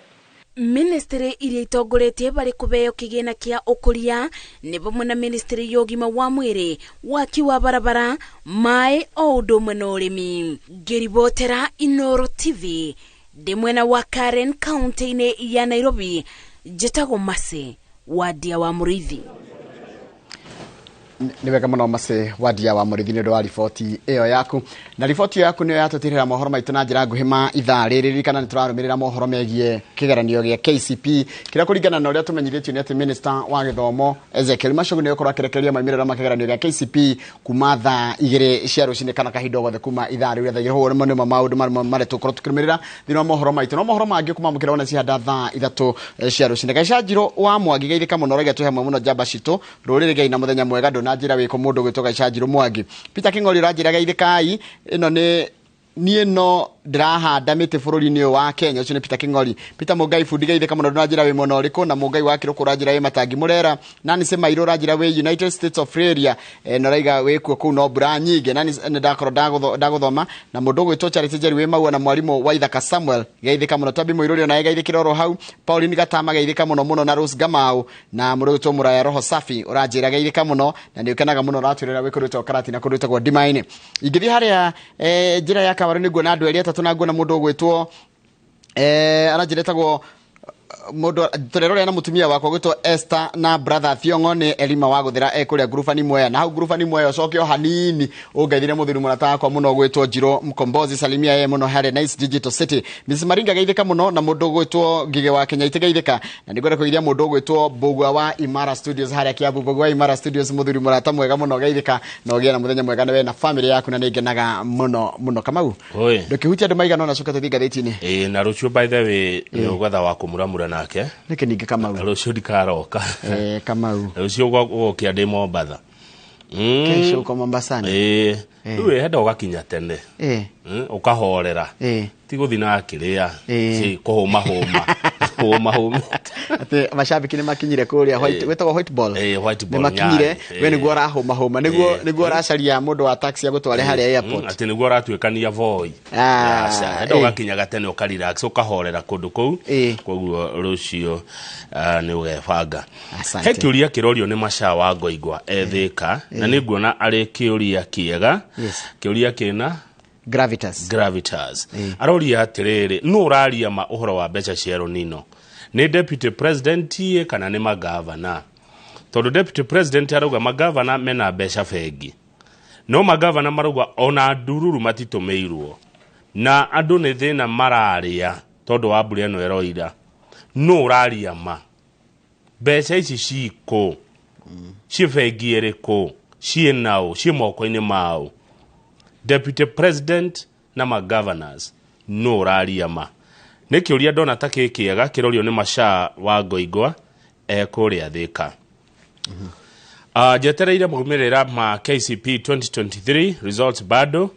Ministry iria itongoretie bari kubeo kigina kia ukuria ni bamwe na ministry yogima wa mwiri waki wa barabara mai o undu umwe na urimi. Ngiribotera Inooro TV ndi mwena wa Karen County-ini ya Nairobi, njitagwo Mase wadia wa Murithi. Ni wega muno Mase wadia wa Murithi ni ndo wa riboti iyo yaku, na riboti yaku niyo yatutirira mohoro maitu na njira nguhima ithaa riri kana niturarumirira mohoro megie kigeranio gia KCP kira kuringana na uria tumenyithitio ni ati minister wa githomo Ezekiel Machogu niyo korwa kirekeria maimirira makigeranio gia KCP kuma thaa 2 cia rucini kana kahinda gothe kuma ithaa riu thaa ho ni maundu mare tukorwo tukirumirira thina wa mohoro maitu no mohoro mangi kuma mukira ona cia thaa 3 cia rucini Gaisha Njiro wa Mwangi geithika muno rege tuhe muno jamba cito rurire geina muthenya mwega ndona njira wiko mundu gwitoka Gaisha Njiro Mwangi Peter King'ori ranjira geithikai ino ni no ndirahanda miti bururi-ini wa Kenya ucio ni Peter King'ori. Peter Mugai fundi geithika muno ndona njira wi muno riku na Mugai wa kiruku ranjira wi Matangi Murera nani sema iro ranjira wi United States of Australia no raiga wi kuo ku no bra nyinge nani ndakoro ndaguthoma na mundu gwitwo Charity Njeri wi Maua na mwarimu wa Ithaka Samuel geithika muno Tabi Muiruri na geithikira oro hau Pauline Gatama geithika muno na Rose Gamau na mundu gwitwo Muraya Roho Safi uranjira geithika muno na ndikenaga muno ratwirira wi kurutwo karati na kurutwo kwa Dimaine ingithi haria njira ya kawaru niguo na andu eri atatu na nguo na mundu gwitwo aranjiretagwo mundu turerore na mutumia wako gwitwo Esther na brother Thiongo ni Elima wa guthira kuria grufani Mwea na hau grufani Mwea cokio hanini ungeithire muthuri murata kwa muno gwitwo Njiro Mkombozi salimia ye muno hare Nice Digital City Miss Maringa geithika muno na mundu gwitwo Ngige wa Kenya itegeithika na ndigore kuithia mundu gwitwo Bugwa wa Imara Studios hare Kiambu Bugwa wa Imara Studios muthuri murata mwega muno geithika no gie na muthenya mwega nawe na family yaku na ningenaga muno Kamau ndukihutia andu maigana na coka tuthi gatheti-ini na rucio by the way ni ugwetha wa Kũmuramura nake niki ninge Kamau rucio ndikaroka Kamau rucio gokia ndi Mombatha kesho uko Mombasani we henda ugakinya tene ukahorera ti guthina akiria si kuhuma homa ate mashabiki ni makinyire kuria wetagwo white ball ni makinyire we ni gora homa niguo racaria mundu wa taxi agutware haria airport ati niguo ratwekania voi henda ugakinya gatene ukarelax ukahorera kundu kou koguo rucio ni ugebanga he kiuria kirorio ni Masha wa Ngoigwa ethika na niguona ari kiuria kiega kiuria kina gravitas aroria atiriri no uraria ma uhoro wa mbeca cia Nino ni deputy president ye kana ni magavana tondu deputy president arauga magavana mena mbeca bengi no magavana marauga ona ndururu matitumeirwo na andu ni thina mararia tondu wa mbura eno eroira no uraria ma mbeca ici ciko ci bengi eriko ci nao ci moko-ini mao deputy president na governors no raria ma nikiuria ndona ta kikiega kirorio ni Masha wa Ngoigwa kuria Thika jetereire mumirira ma KCP 2023 results bado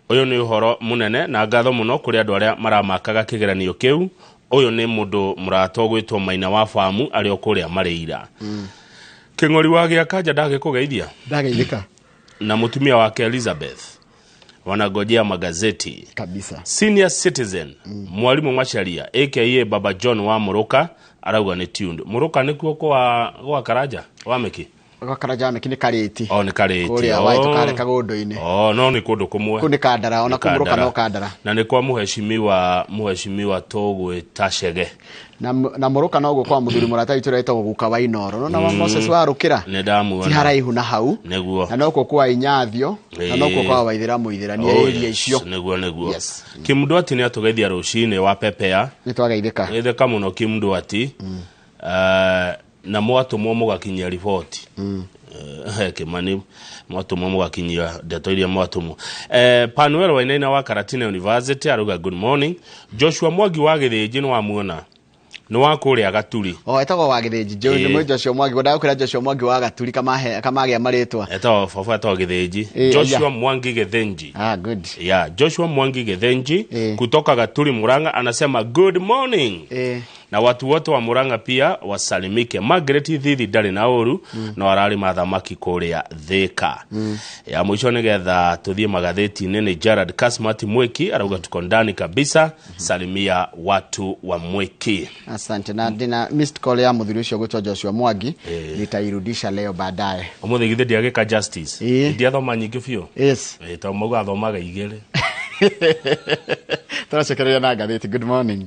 uyu ni uhoro munene na ngatho muno kuri andu aria maramakaga kigeranio kiu uyu ni mundu murato gwitwo Maina wa Famu ari okuria Mareira King'ori wa Giakanja ndagikugeithia ndageithika na mutumia wake Elizabeth wanagojea Magathĩti kabisa senior citizen mwalimu Macharia aka Baba John wa Muruka arauga ni tundu Muruka nikuo kwa Karaja wa Meki kwa Karaja Meki ni Kariti ni Kariti kuria waitu kare kagundu-ini no ni kundu kumwe kuni Kandara ona Kumuruka no Kandara na ni kwa muheshimiwa Togwe Tachege na Muruka no gukwa muthuri murata ituro etagwo Guka wa Inooro no wa Moses wa Rukira ne damu ti haraihu na hau neguo na no kwa Inyathio na no kwa Waithira ni area icio neguo Kimndu ati ni atugeithia Rũciinĩ wa Pepea ni twagaithika itheka muno Kimndu ati na mwatumwo mugakinyia riboti Kimani mwatumo mugakinyia ndeto iria mwatumo Panuel Wainaina wa Karatina University aruga good morning. Joshua Mwangi wa Githĩnji no amuona no wakuria Gaturi etagwo wa Githĩnji John mwe Joshua Mwangi goda kwira Joshua Mwangi wa Gaturi kamagia maritwa etagwo baba etagwo Githĩnji Joshua Mwangi Githĩnji good Joshua Mwangi Githĩnji kutoka Gaturi Murang'a anasema good morning na watu wote wa Murang'a pia wasalimike. Margaret Thithi ndari na uru na warari mathamaki kuria Thika ya mwisho nigetha tuthie magatheti nene Gerard Kasmat Mweki arauga tuko ndani kabisa. Salimia watu wa Mweki. Asante na dina missed call ya muthuri ucio gutwa Joshua Mwangi nitairudisha leo baadaye. Umuthi githe ndiagika justice ndia thoma nyingi biu to muga thomaga igere turacekereria na gatheti. Good morning.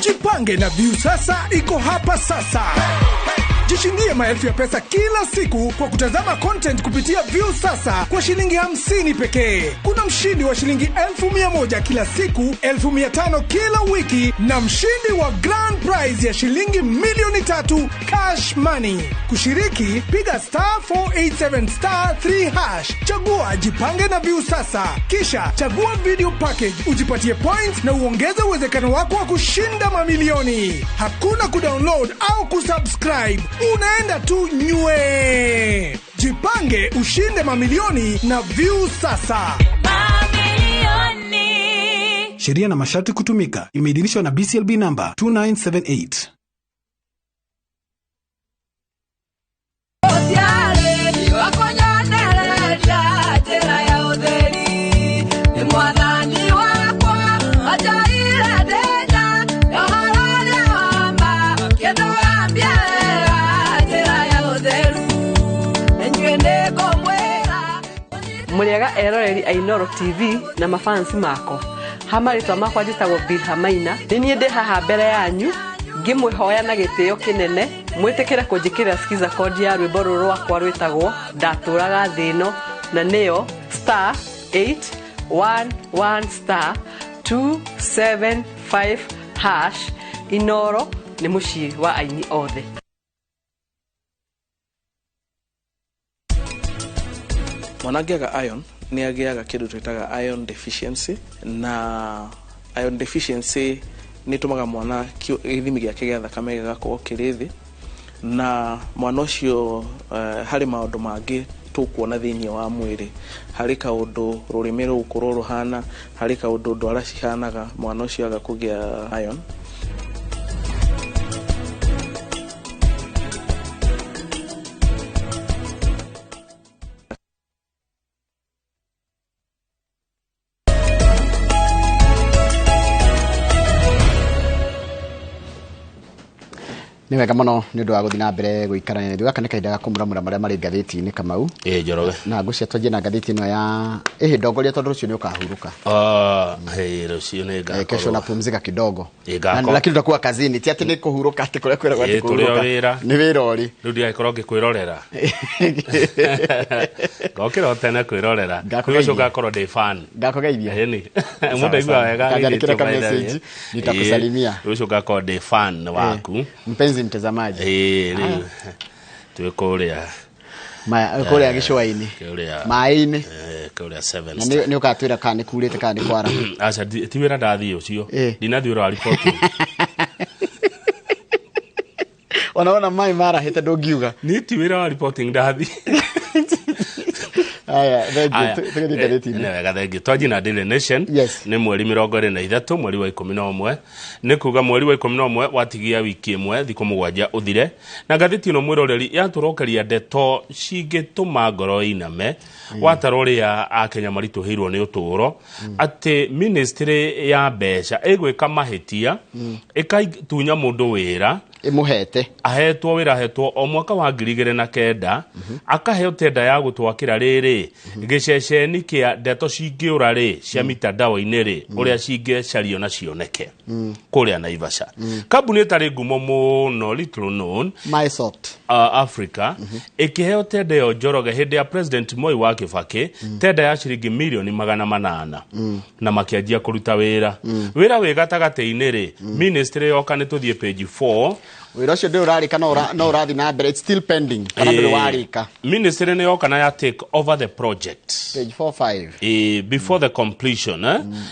Jipange na View sasa iko hapa sasa. Jishindie maelfu ya pesa kila siku kwa kutazama content kupitia View sasa kwa shilingi 50 pekee. Kuna mshindi wa shilingi 1,100 kila siku, 1,500 kila wiki na mshindi wa grand prize ya shilingi milioni 3 cash money. Kushiriki piga *487*3#. Chagua Jipange na View sasa. Kisha chagua video package ujipatie points na uongeze uwezekano wako wa kushinda mamilioni. Hakuna kudownload au kusubscribe. Unaenda tu nywe. Jipange ushinde mamilioni na View sasa. Mamilioni. Sheria na masharti kutumika. Imeidhinishwa na BCLB number 2978. Muriaga eroreri Inooro TV na mafansi mako hamaritwa makwa njitagwo Bill Hamaina ninie ndi haha mbere yanyu ngimwihoya na gitio kinene mwitikire kunjikira skiza code ya rwimbo ruru rwakwa rwitagwo ndaturaga thino na neo *811*275# Inooro ni mucii wa aini othe. Mwanagiaga iron ni agiaga kindu twitaga iron deficiency, na iron deficiency ni tumaga mwana githimi giake gia thakame gigakorwo kirithi, na mwana ucio hari maundu mangi tukuona thiini wa mwiri. Hari kaundu rurimi rukorwo ruhana, hari kaundu ndwara cihanaga, mwana ucio agakugia iron. Ni wega muno ni undu wa guthina mbere guikarania ndu gaka kaida Kũmuramura maria mari gatheti ni Kamau Njoroge na ngucia twanjie na gatheti no ya ndongoria tondu rucio ni ukahuruka rucio ni ngakoro kesho napumzika kidogo lakini tutakuwa kazini ti ati ni kuhuruka ati kule kwira gwati kuhuruka ni wira ori ndu dia ikorwo ngikwirorera gokira tena kwirorera rucio ngakoro de fan ngakogeithia ni mundu igwa wega kandikira ka message nitakusalimia rucio ngakoro de fan waku mpenzi mtazamaji tuekuria kuria gicwaini maini kuria 7 na ni ukatwira kana kurite kana kwara acha tiwira ndathi ucio ndinathiura wa report Wanaona mai mara hita dogiuga ni tiwira wa reporting ndathi aya tegedi gadeti ne gathegi twaji na Daily Nation ni mweri 23 mweri wa 11 ni kuga mweri wa 11 watigia wiki imwe thiko mugwanja uthire na gatheti no mwiroreri yaturokeria ndeto cingituma ngoro iname wataroria akenya marituhirwo ni uturo ati ministry ya mbeca igwika mahitia ikaitunya mundu wira imuhete ahetwo wira ahetwo o mwaka wa 2009 akaheo tenda ya gutwakira riri giceceni kia ndeto cingiura ri cia mitandao-ini ri uria cingecario na cioneke kuria Naivasha. Kambuni itari ngumo muno little known MySort Africa ikiheo tenda yo Njoroge hindi ya President Moi wa Kibaki tenda ya ciringi milioni 800 na makianjia kuruta wira wi gatagati-ini ri ministry yoka ni tuthie page 4 wira ucio ndi urarika no urathi na mbere, it's still pending kana nduri warika. Ministry ni yoka na ya take over the project page 45 before the completion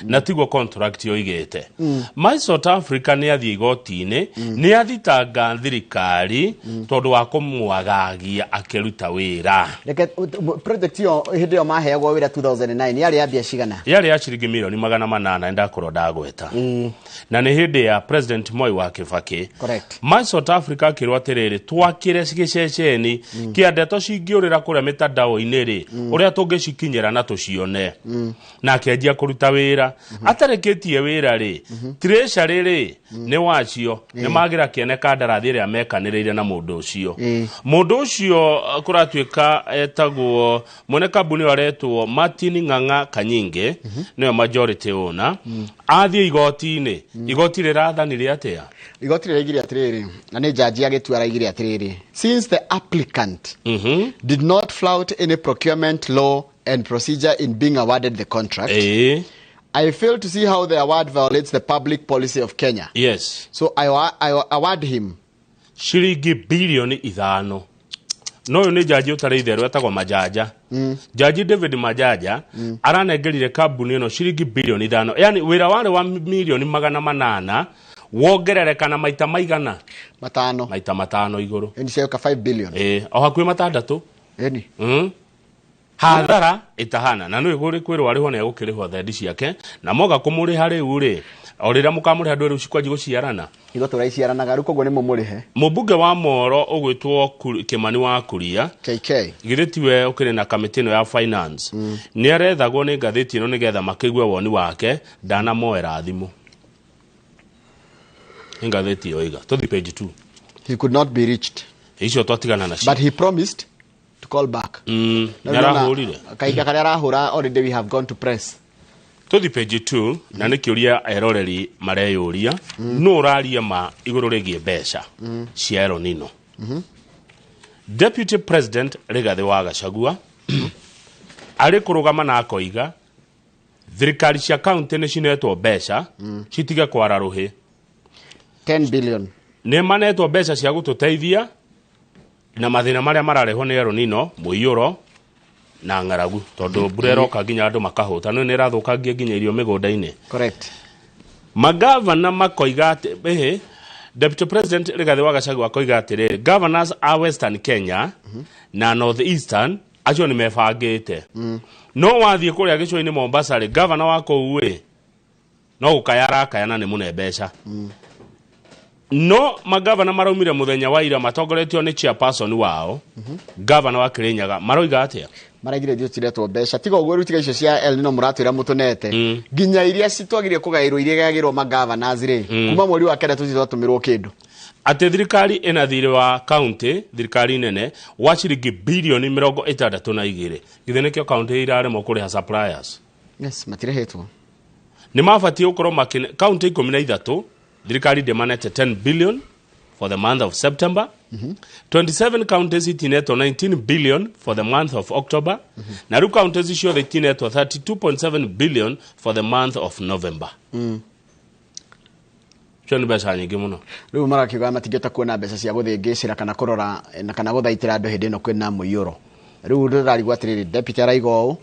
na tigwo contract yo igete. MySort Africa ni athie igoti-ini ni athitanga thirikari tondu wa kumwagagia akiruta wira. Reke project yo hindi yo maheagwo wira 2009 yari ya bia cigana? Yari ya ciringi milioni 800 ndakorwo ndagweta na ni hindi ya President Moi wa Kibaki. Correct. MySort Africa kirwa tiriri twakire cigiceceni kia ndeto cingiurira kuria mitandao-ini ri uria tungicikinyira na tucione na akianjia kuruta wira atarikitie wira ri treasury ri ni wacio ni magira kiene kandarathi iria mekaniriire na mundu ucio kuratuika etagwo mwene kambuni aretwo Martin Ng'ang'a Kanyinge niwe majority owner athie igoti-ini igoti rirathanire atia igoti riraigire atiriri na ni jaji agitua raigire atiriri since the applicant did not flout any procurement law and procedure in being awarded the contract. I fail to see how the award violates the public policy of Kenya. Yes. So I award him shilingi bilioni 5. No ni jaji utareitherwo etagwo Majaja. Jaji David Majaja aranengerire kambuni ino shilingi bilioni 5. Yani wira wale wa milioni 800 wongerereka na maita maigana maita matano iguru. Ni cio ka 5 billion. O hakwi matandatu. Eni. Hathara itahana na no iguri kwirwo ariho ne gukirihwo thendi ciake na moga kumuriha riu ri orira mukamuriha ndwe riu cikwanji guciarana igoto raiciaranaga riu koguo ni mumurihe. Mubunge wa Moro ugwitwo Kimani wa Kuria KK giretiwe ukire na kamiti no ya finance ni arethagwo ni ngathiti ino nigetha makigwe woni wake ndana moera thimu ngathiti yo iga to the page 2 he could not be reached icio twatigana na cio but he promised to call back. Narahurire kainga karia arahura already we have gone to press to the page 2 na nikiuria eroreri mareyuria no uraria ma iguru rigie besha cia El Nino. Deputy President Rigathi wa Gachagua ari kurugama na akoiga thirikari cia county ni cinetwo besha citige kwara ruhi 10 billion ne manetwo besha cia gututeithia na mathina maria marareho ni El Nino muiyuro na ngaragu tondu burero ka ginya andu makahuta no ni rathukangia ginya irio migunda-ini. Correct. Magavana makoiga ati Deputy President Rigathi wa Gachagua akoiga atiri governors a Western Kenya na North Eastern acio ni mebangite no wathie kuria gico-ini Mombasa ri governor wako uwe no gukayara kayana ni munebesha no magavana maraumire muthenya wa ira matongoretio ni chairperson wao governor wa Kirinyaga maroiga atia maragire dio tiretwo besha tiga ugo rutiga icio cia El Nino muratwira mutunete ginya iria citwagire kugairwo iria gagirwo magavana ri kuma mweri wa kenda tutitumirwo kindu ate thirikari ina thiri wa county thirikari nene wa ciringi bilioni 62 githene kio county irare mo kuri ha suppliers. Yes, matirehetwo ni mabati ukorwo makine county 13 thirikari demanete 10 billion for the month of September. 27 counties itineto 19 billion for the month of October. Na ru counties icio itineto 32.7 billion for the month of November. Choni besa nyingi muno. Riu marakiuga matigeta kuona mbeca cia guthingicira kana kurora na kana guthaitira andu hindi no kwina muiyuro. Riu rurarigwa atiriri deputy araigo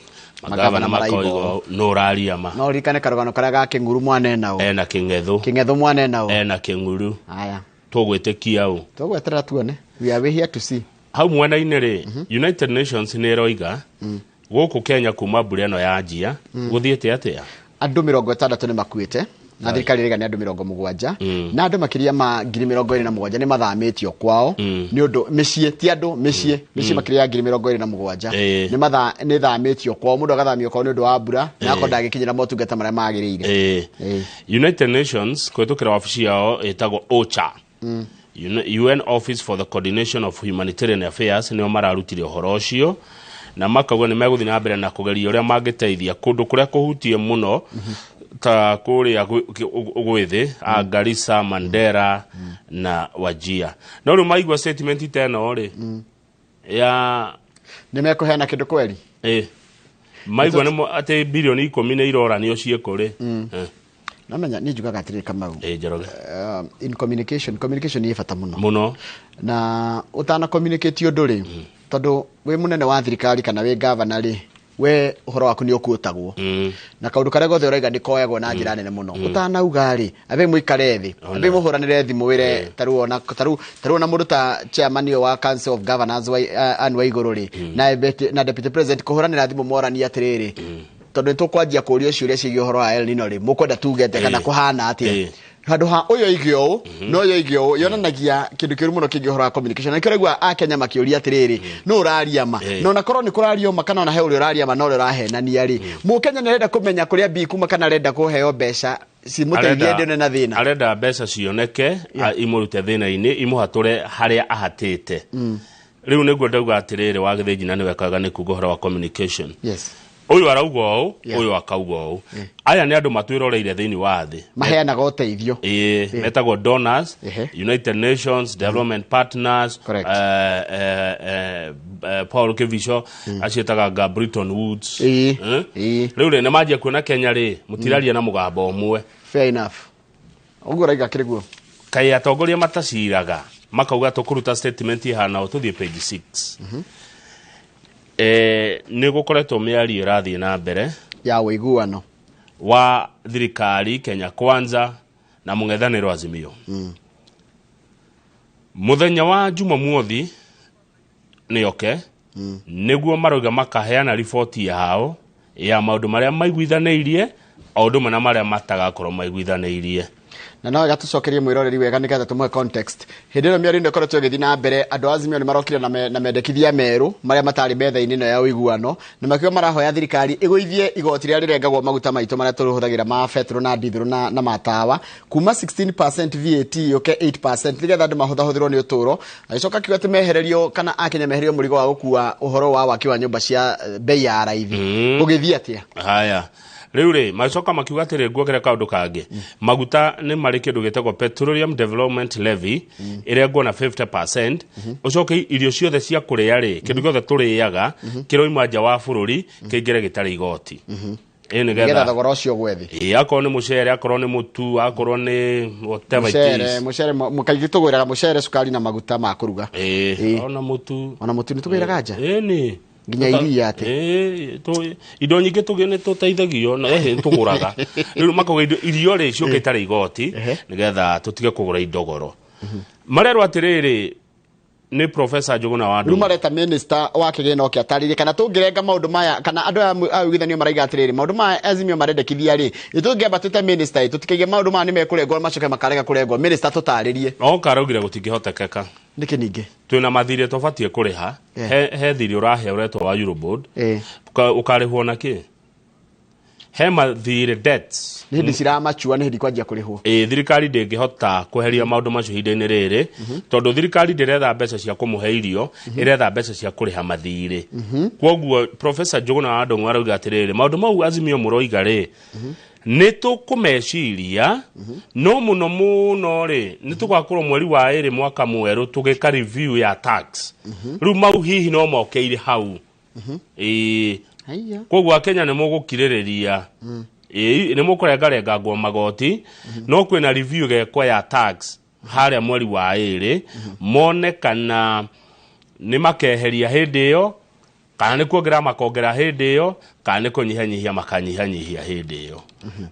magavana maraigo no raria ma. No rikane karugano karia ga Kinguru mwane nao. Na Kingetho mwane nao. Na Kinguru. Aya. Tugwitikia u tugwetera tuone we are here to see hau mwena-ini ri United Nations ni roiga guku Kenya kuma mbura ino ya njia guthiete atia andu 60 ni makuite na thirikari riga ni andu 70 na andu makiria ma 27 ni mathamitio kwao ni undu micii ti andu micii makiria 27 ni thamitio kwao mundu agathamio kwao ni undu wa mbura na akonda gikinyira motungata maria magirire. United Nations kwetukira wabici yao etagwo OCHA UN Office for the Coordination of Humanitarian Affairs nĩo mararutire ũhoro ũcio na makauga nĩ megũthiĩ na mbere na kũgeria ũrĩa mangĩteithia kũndũ kũrĩa kũhutie mũno ta kũrĩa gwĩthĩ Garissa, Mandera na Wajir. No rĩu maigua statement teno rĩ ya nĩ mekũheana kĩndũ kweli maigua nĩ atĩ bilioni 10 nĩ iroranio ciĩko rĩ namenya ni njugaga atĩrĩ Kamau Njoroge in communication nĩ bata mũno na utana communicate ũndũ rĩ tondũ we munene wa thirikari kana we governor rĩ we uhoro waku ni ukuotagwo na kaundu kare gothe uraiga ni koyagwo na njira nene muno utanauga ri abe muikare thi abe muhuranire thimu wire taru na mundu ta chairman wa Council of Governors wa iguru ri na deputy president kuhuranira thimu morani atiriri tondu tukwanjia kuria ciuria ciigi uhoro wa El Nino ri mukwenda tugete kana kuhana atia handu ha uyo igio no yo igio yonanagia kindu kiru muno kingi uhoro wa communication na kiregwa a Kenya makiuria atiriri no uraria ma no na korwo ni kurario makana na he uri uraria ma no uri urahenania ri mu Kenya ne renda kumenya kuria bi kuma kana renda kuheo besha si muteithie ndene na thina arenda besha cioneke imurute thina-ini imuhature haria ahatite riu niguo ndauga atiriri wa githiji na ni wekaga ni kugo uhoro wa communication uyu arauga o uyu akauga o aya ni andu matwiroreire thiini wa thi maheanaga uteithio metagwo donors United Nations Development Partners Paul Kevisho acietaga Bretton Woods riu ni manjia kuona Kenya ri mutiraria na mugambo umwe fair enough uguo raiga kiriguo kai atongoria mataciraga makauga tukuruta statement ihana ututhie page 6 ni gukoretwo miario irathie na mbere ya wiguano wa thirikari Kenya Kwanza na mung'ethaniro Azimio muthenya wa Jumamothi ni niguo maroiga makaheana riboti yao ya maundu maria maiguithaneirie aundu mana maria matagakorwo maiguithaneirie na no gatucokerie mwiroreri wega nigetha tumwe context hindi no miario ndokoretwo githi na mbere andu Azimio ni marokire na mendekithia meru maria matari metha-ini no ya uiguano na makio marahoya thirikari iguithie igoti ria rirengagwo maguta maito maria turuhuthagira ma petrol na diesel na matawa kuma 16% VAT yoke 8% nigetha andu mahuthahuthirwo ni uturo agicoka kiuga mehererio kana Akenya mehererio murigo wa gukua uhoro wa waki wa nyumba cia bei ya raithi ugithia atia haya riu ri macoka makiuga atiri nguokere kaundu kangi maguta ni mari kindu gitagwo petroleum development levy irengwo na 50% ucoke irio ciothe cia kuria ri kindu giothe turiaga kiroima nja wa bururi kingire gitari igoti nigetha thogora ucio gwethi akorwo ni mucere akorwo ni mutu akorwo ni whatever it is mucere mukaigi tugwiraga mucere sukari na maguta ma kuruga ona mutu ni tugwiraga nja ni nginya iria ate indo nyingi tugene tuteithagio na tuguraga riu makauga irio ri cio kitari igoti nigetha tutige kugura indogoro marero atiriri ni Professor Njuguna wa Ndung'u rumareta minister wa kigeno kia tarire kana tungirenga maundu maya kana andu augithanio maraiga atiriri maundu maya Azimio marendekithia ri itungiamba tute minister tutikige maundu maya ni mekurengwo macoke makarega kurengwo minister tutaririe no karaugire gutingihotekeka niki ningi twina mathire tobatie kuriha he thiri urahe uretwo wa Euroboard ukarihwo na ki he mathire debts ni hindi ciramachua ni hindi kwanjia kurihwo thirikari ndingihota kuheria maundu macio hinda-ini riri tondu thirikari ndiretha mbeca cia kumuhe irio iretha mbeca cia kuriha mathire kwoguo Professor Njuguna wa Ndung'u arauga atiriri maundu mau Azimio muroiga ri ni tukumeciria no muno ri ni tugakorwo mweri wa 2 mwaka mweru tugika review ya tax riu mau hihi no mokeire hau kwoguo Akenya ni mugukiririria ni mukurengarenga ngwa magoti no kwina review gekwa ya tax haria mweri wa 2 mone kana ni makeheria hindi iyo kana ni kuongera makongera hindi iyo kana ni kunyihanyihia makanyihanyihia hindi iyo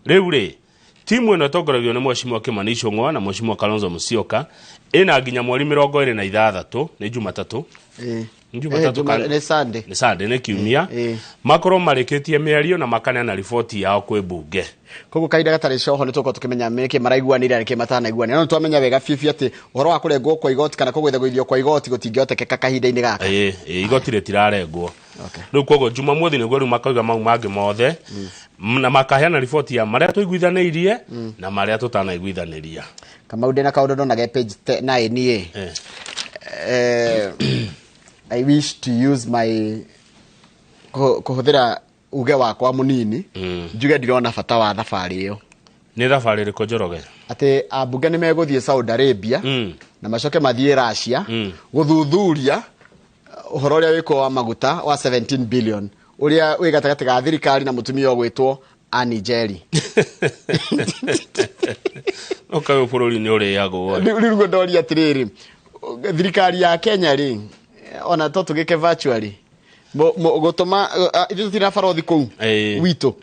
riu ri timu ino tongoragio ni Mheshimiwa Kimani Ichung'wa na Mheshimiwa Kalonzo Musyoka ina nginya mweri 26 ni Jumatatu ni Sunday ni kiumia makoro marikitie miario na makana na ripoti yao kwi bunge koguo kaida gatari coho ni tuko tukimenya meke maraiguanira reke matanaiguania no twamenya wega fifi ati uhoro wa kurengwo kwa igoti kana kugwethagithio kwa igoti gutingiotekeka kahinda-ini gaka igoti ritirarengwo riu koguo Jumamothi niguo riu makauga mau mangi mothe na makaheana riboti ya maria tuiguithanirie na maria tutanaiguithaniria. Kama udena kaundu na ge page 9 nie. I wish to use my kuhuthira uge wakwa munini njuge ndirona bata wa thabari iyo. Ni thabari riko Njoroge? Ati abunge ni meguthie Saudi Arabia na macoke mathie Russia guthuthuria uhoro uria wiko wa maguta wa 17 billion uria wi gatagati ga thirikari na mutumia ogwitwo Annie Jerry. Okayo bururi ni uri yago. Rirugo ndori atiriri thirikari ya Kenya ri ona to tugike virtually gotoma itutira farodhi kou wito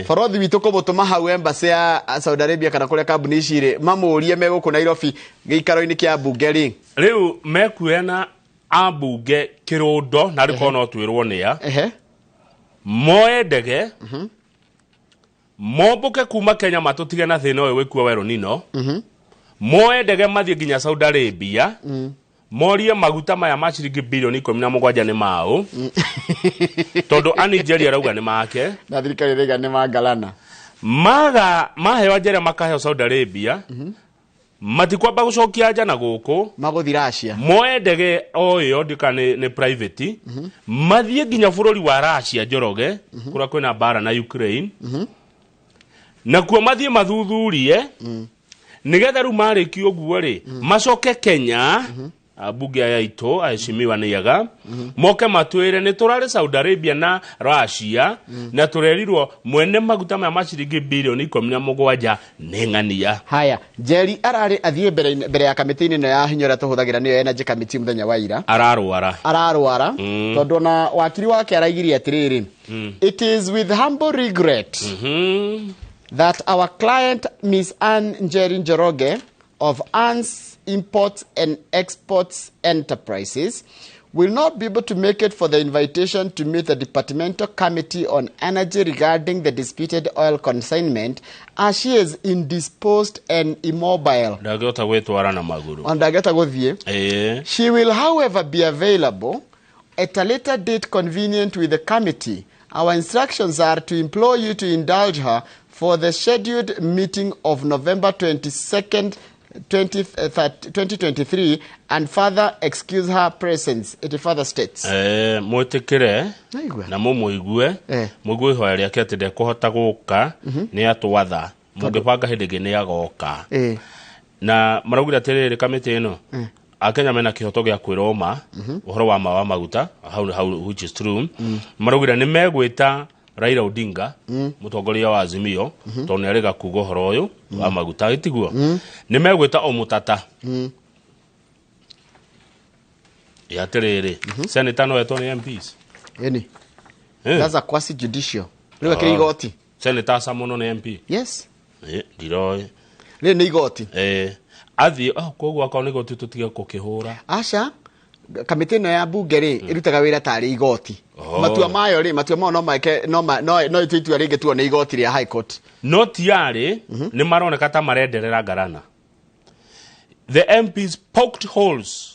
farodhi wito ko botoma hau embassy ya Saudi Arabia kana kuria kambuni icire mamurie meguku Nairobi giikaro-ini kia bunge ri riu mekuena abunge kirundo na riko no twirwo nia moe ndege mombuke kuma Kenya matutige na thina uyu wikuo wero nino moe ndege mathie nginya Saudi Arabia morie maguta maya ma ciringi bilioni 17 ni mao tondu Annie Jerry arauga ni make na thirikari rega ni mangalana maga maheo njere makaheo Saudi Arabia matikwamba gucokia nja na guku maguthi Russia moe ndege oyo ndika ni private mathie nginya bururi wa Russia Njoroge kura kwina bara na Ukraine na kuo mathie mathuthurie nigetha ru mariki oguo ri macoke Kenya abunge ya ito aheshimiwa ni yaga moke matwire ni turari Saudi Arabia na Russia na turerirwo mwene maguta ma ciringi bilioni 17 ni ng'ania. Haya Jerry arari athie mbere ya kamiti-ini no ya hinyora tuhuthagira niyo energy committee muthenya wa ira ararwara tondu na wakiri wake araigirie atiriri it is with humble regret that our client Miss Anne Jerry Njoroge of Anne's Imports and Exports Enterprises will not be able to make it for the invitation to meet the Departmental Committee on Energy regarding the disputed oil consignment as she is indisposed and immobile. She will, however, be available at a later date convenient with the committee. Our instructions are to implore you to indulge her for the scheduled meeting of November 22nd, 2023 and further excuse her presence. It further states mwetekere na mumuigue muigue hoya riake ati ndekuhota guka ni atwatha mungibanga hindige ni agoka na maraugire atiriri kamiti ino akenya mena kihoto gia kwiroma uhoro wa mawa maguta how which is true maraugire ni megwita Raila Odinga mutongoria wa Azimio to ne rega kugo horo uyu wa maguta itiguo ni megwita omutata ya terere senator no eto ni MPs eni that's a quasi judicial riwe kiri igoti senator samono ni MP yes diroi le ni igoti athi koguo akoni igoti tutige kukihura acha kamiti no ya bunge ri irutaga wira tari igoti matua mayo ri matua mao no itwitua ringi tuo ni igoti ria high court no tiari ni maroneka ta marenderera ngarana. The MPs poked holes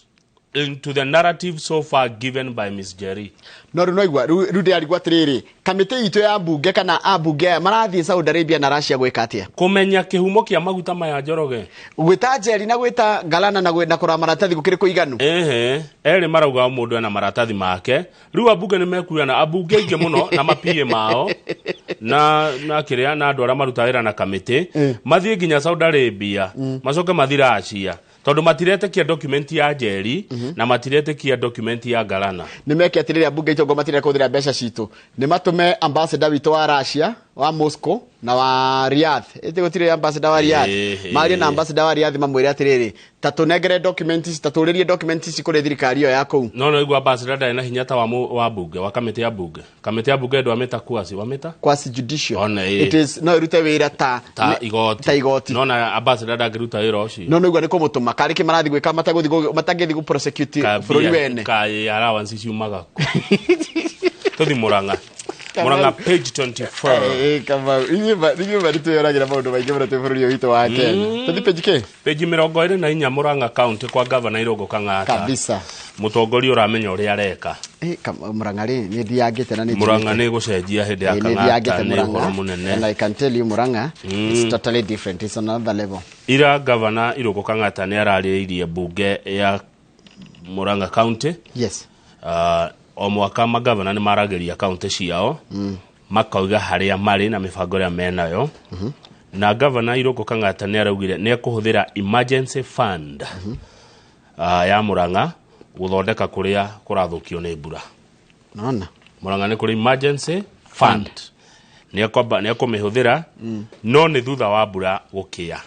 into the narrative so far given by Miss Jerry. No igwa rude aligwa tiriri kamiti ito ya bunge kana abunge marathi Saudi Arabia na Russia gwika atia kumenya kihumo kia maguta maya Njoroge gwita Jerry na gwita Galana na kura maratathi gukiri kuiganu eri marauga mundu na maratathi make riu abunge ni mekuyana abunge inge muno na mapie mao na kiria na andu ara marutawira na kamiti mathie nginya Saudi Arabia macoke mathira Russia tondu matirete kia document ya Jerry na matirete kia document ya Galana ni meke atiriri abunge itongo matirete kuthira mbeca citu ni matume ambassador witu wa Russia wa Moscow na wa Riyadh ete gutire ambassador wa Riyadh mari na ambassador wa Riyadh mamwire atiriri tatunegere documents taturirie documents kuri thirikari yo yako no igwa ambassador dai na hinya ta wa bunge wa kamiti ya bunge ndo ameta kwasi judicial it is no irute wira ta igoti no na ambassador dagiruta wira ucio no igwa niko mutuma kari ki marathi gwika matagethi gu prosecute bururi wene kai allowance ciumaga tuthi Muranga page 24 kama ingi baritu yoragira maundu maingi murate bururi witu wa Kenya tuthi page 24 Muranga county kwa governor Irungu Kang'ata kabisa mutongoria uramenya uria areka Murang'a ri ni thiangite na ni Murang'a ni gucenjia hindi ya Kang'ata ni horo munene and I can tell you Murang'a is totally different, it's on another level. Ira governor Irũngũ Kang'ata ni ararĩirie bunge ya Murang'a County. Yes. O mwaka magavana ni marageria county ciao makauga haria mari na mibango ya menayo. Na governor Irũngũ Kang'ata ni araugire ni ekuhuthira emergency fund ya Murang'a guthondeka kuria kurathukio ni mbura. Nona Murang'a ni kuri emergency fund ni ekumihũthira no ni thutha wa mbura gukia.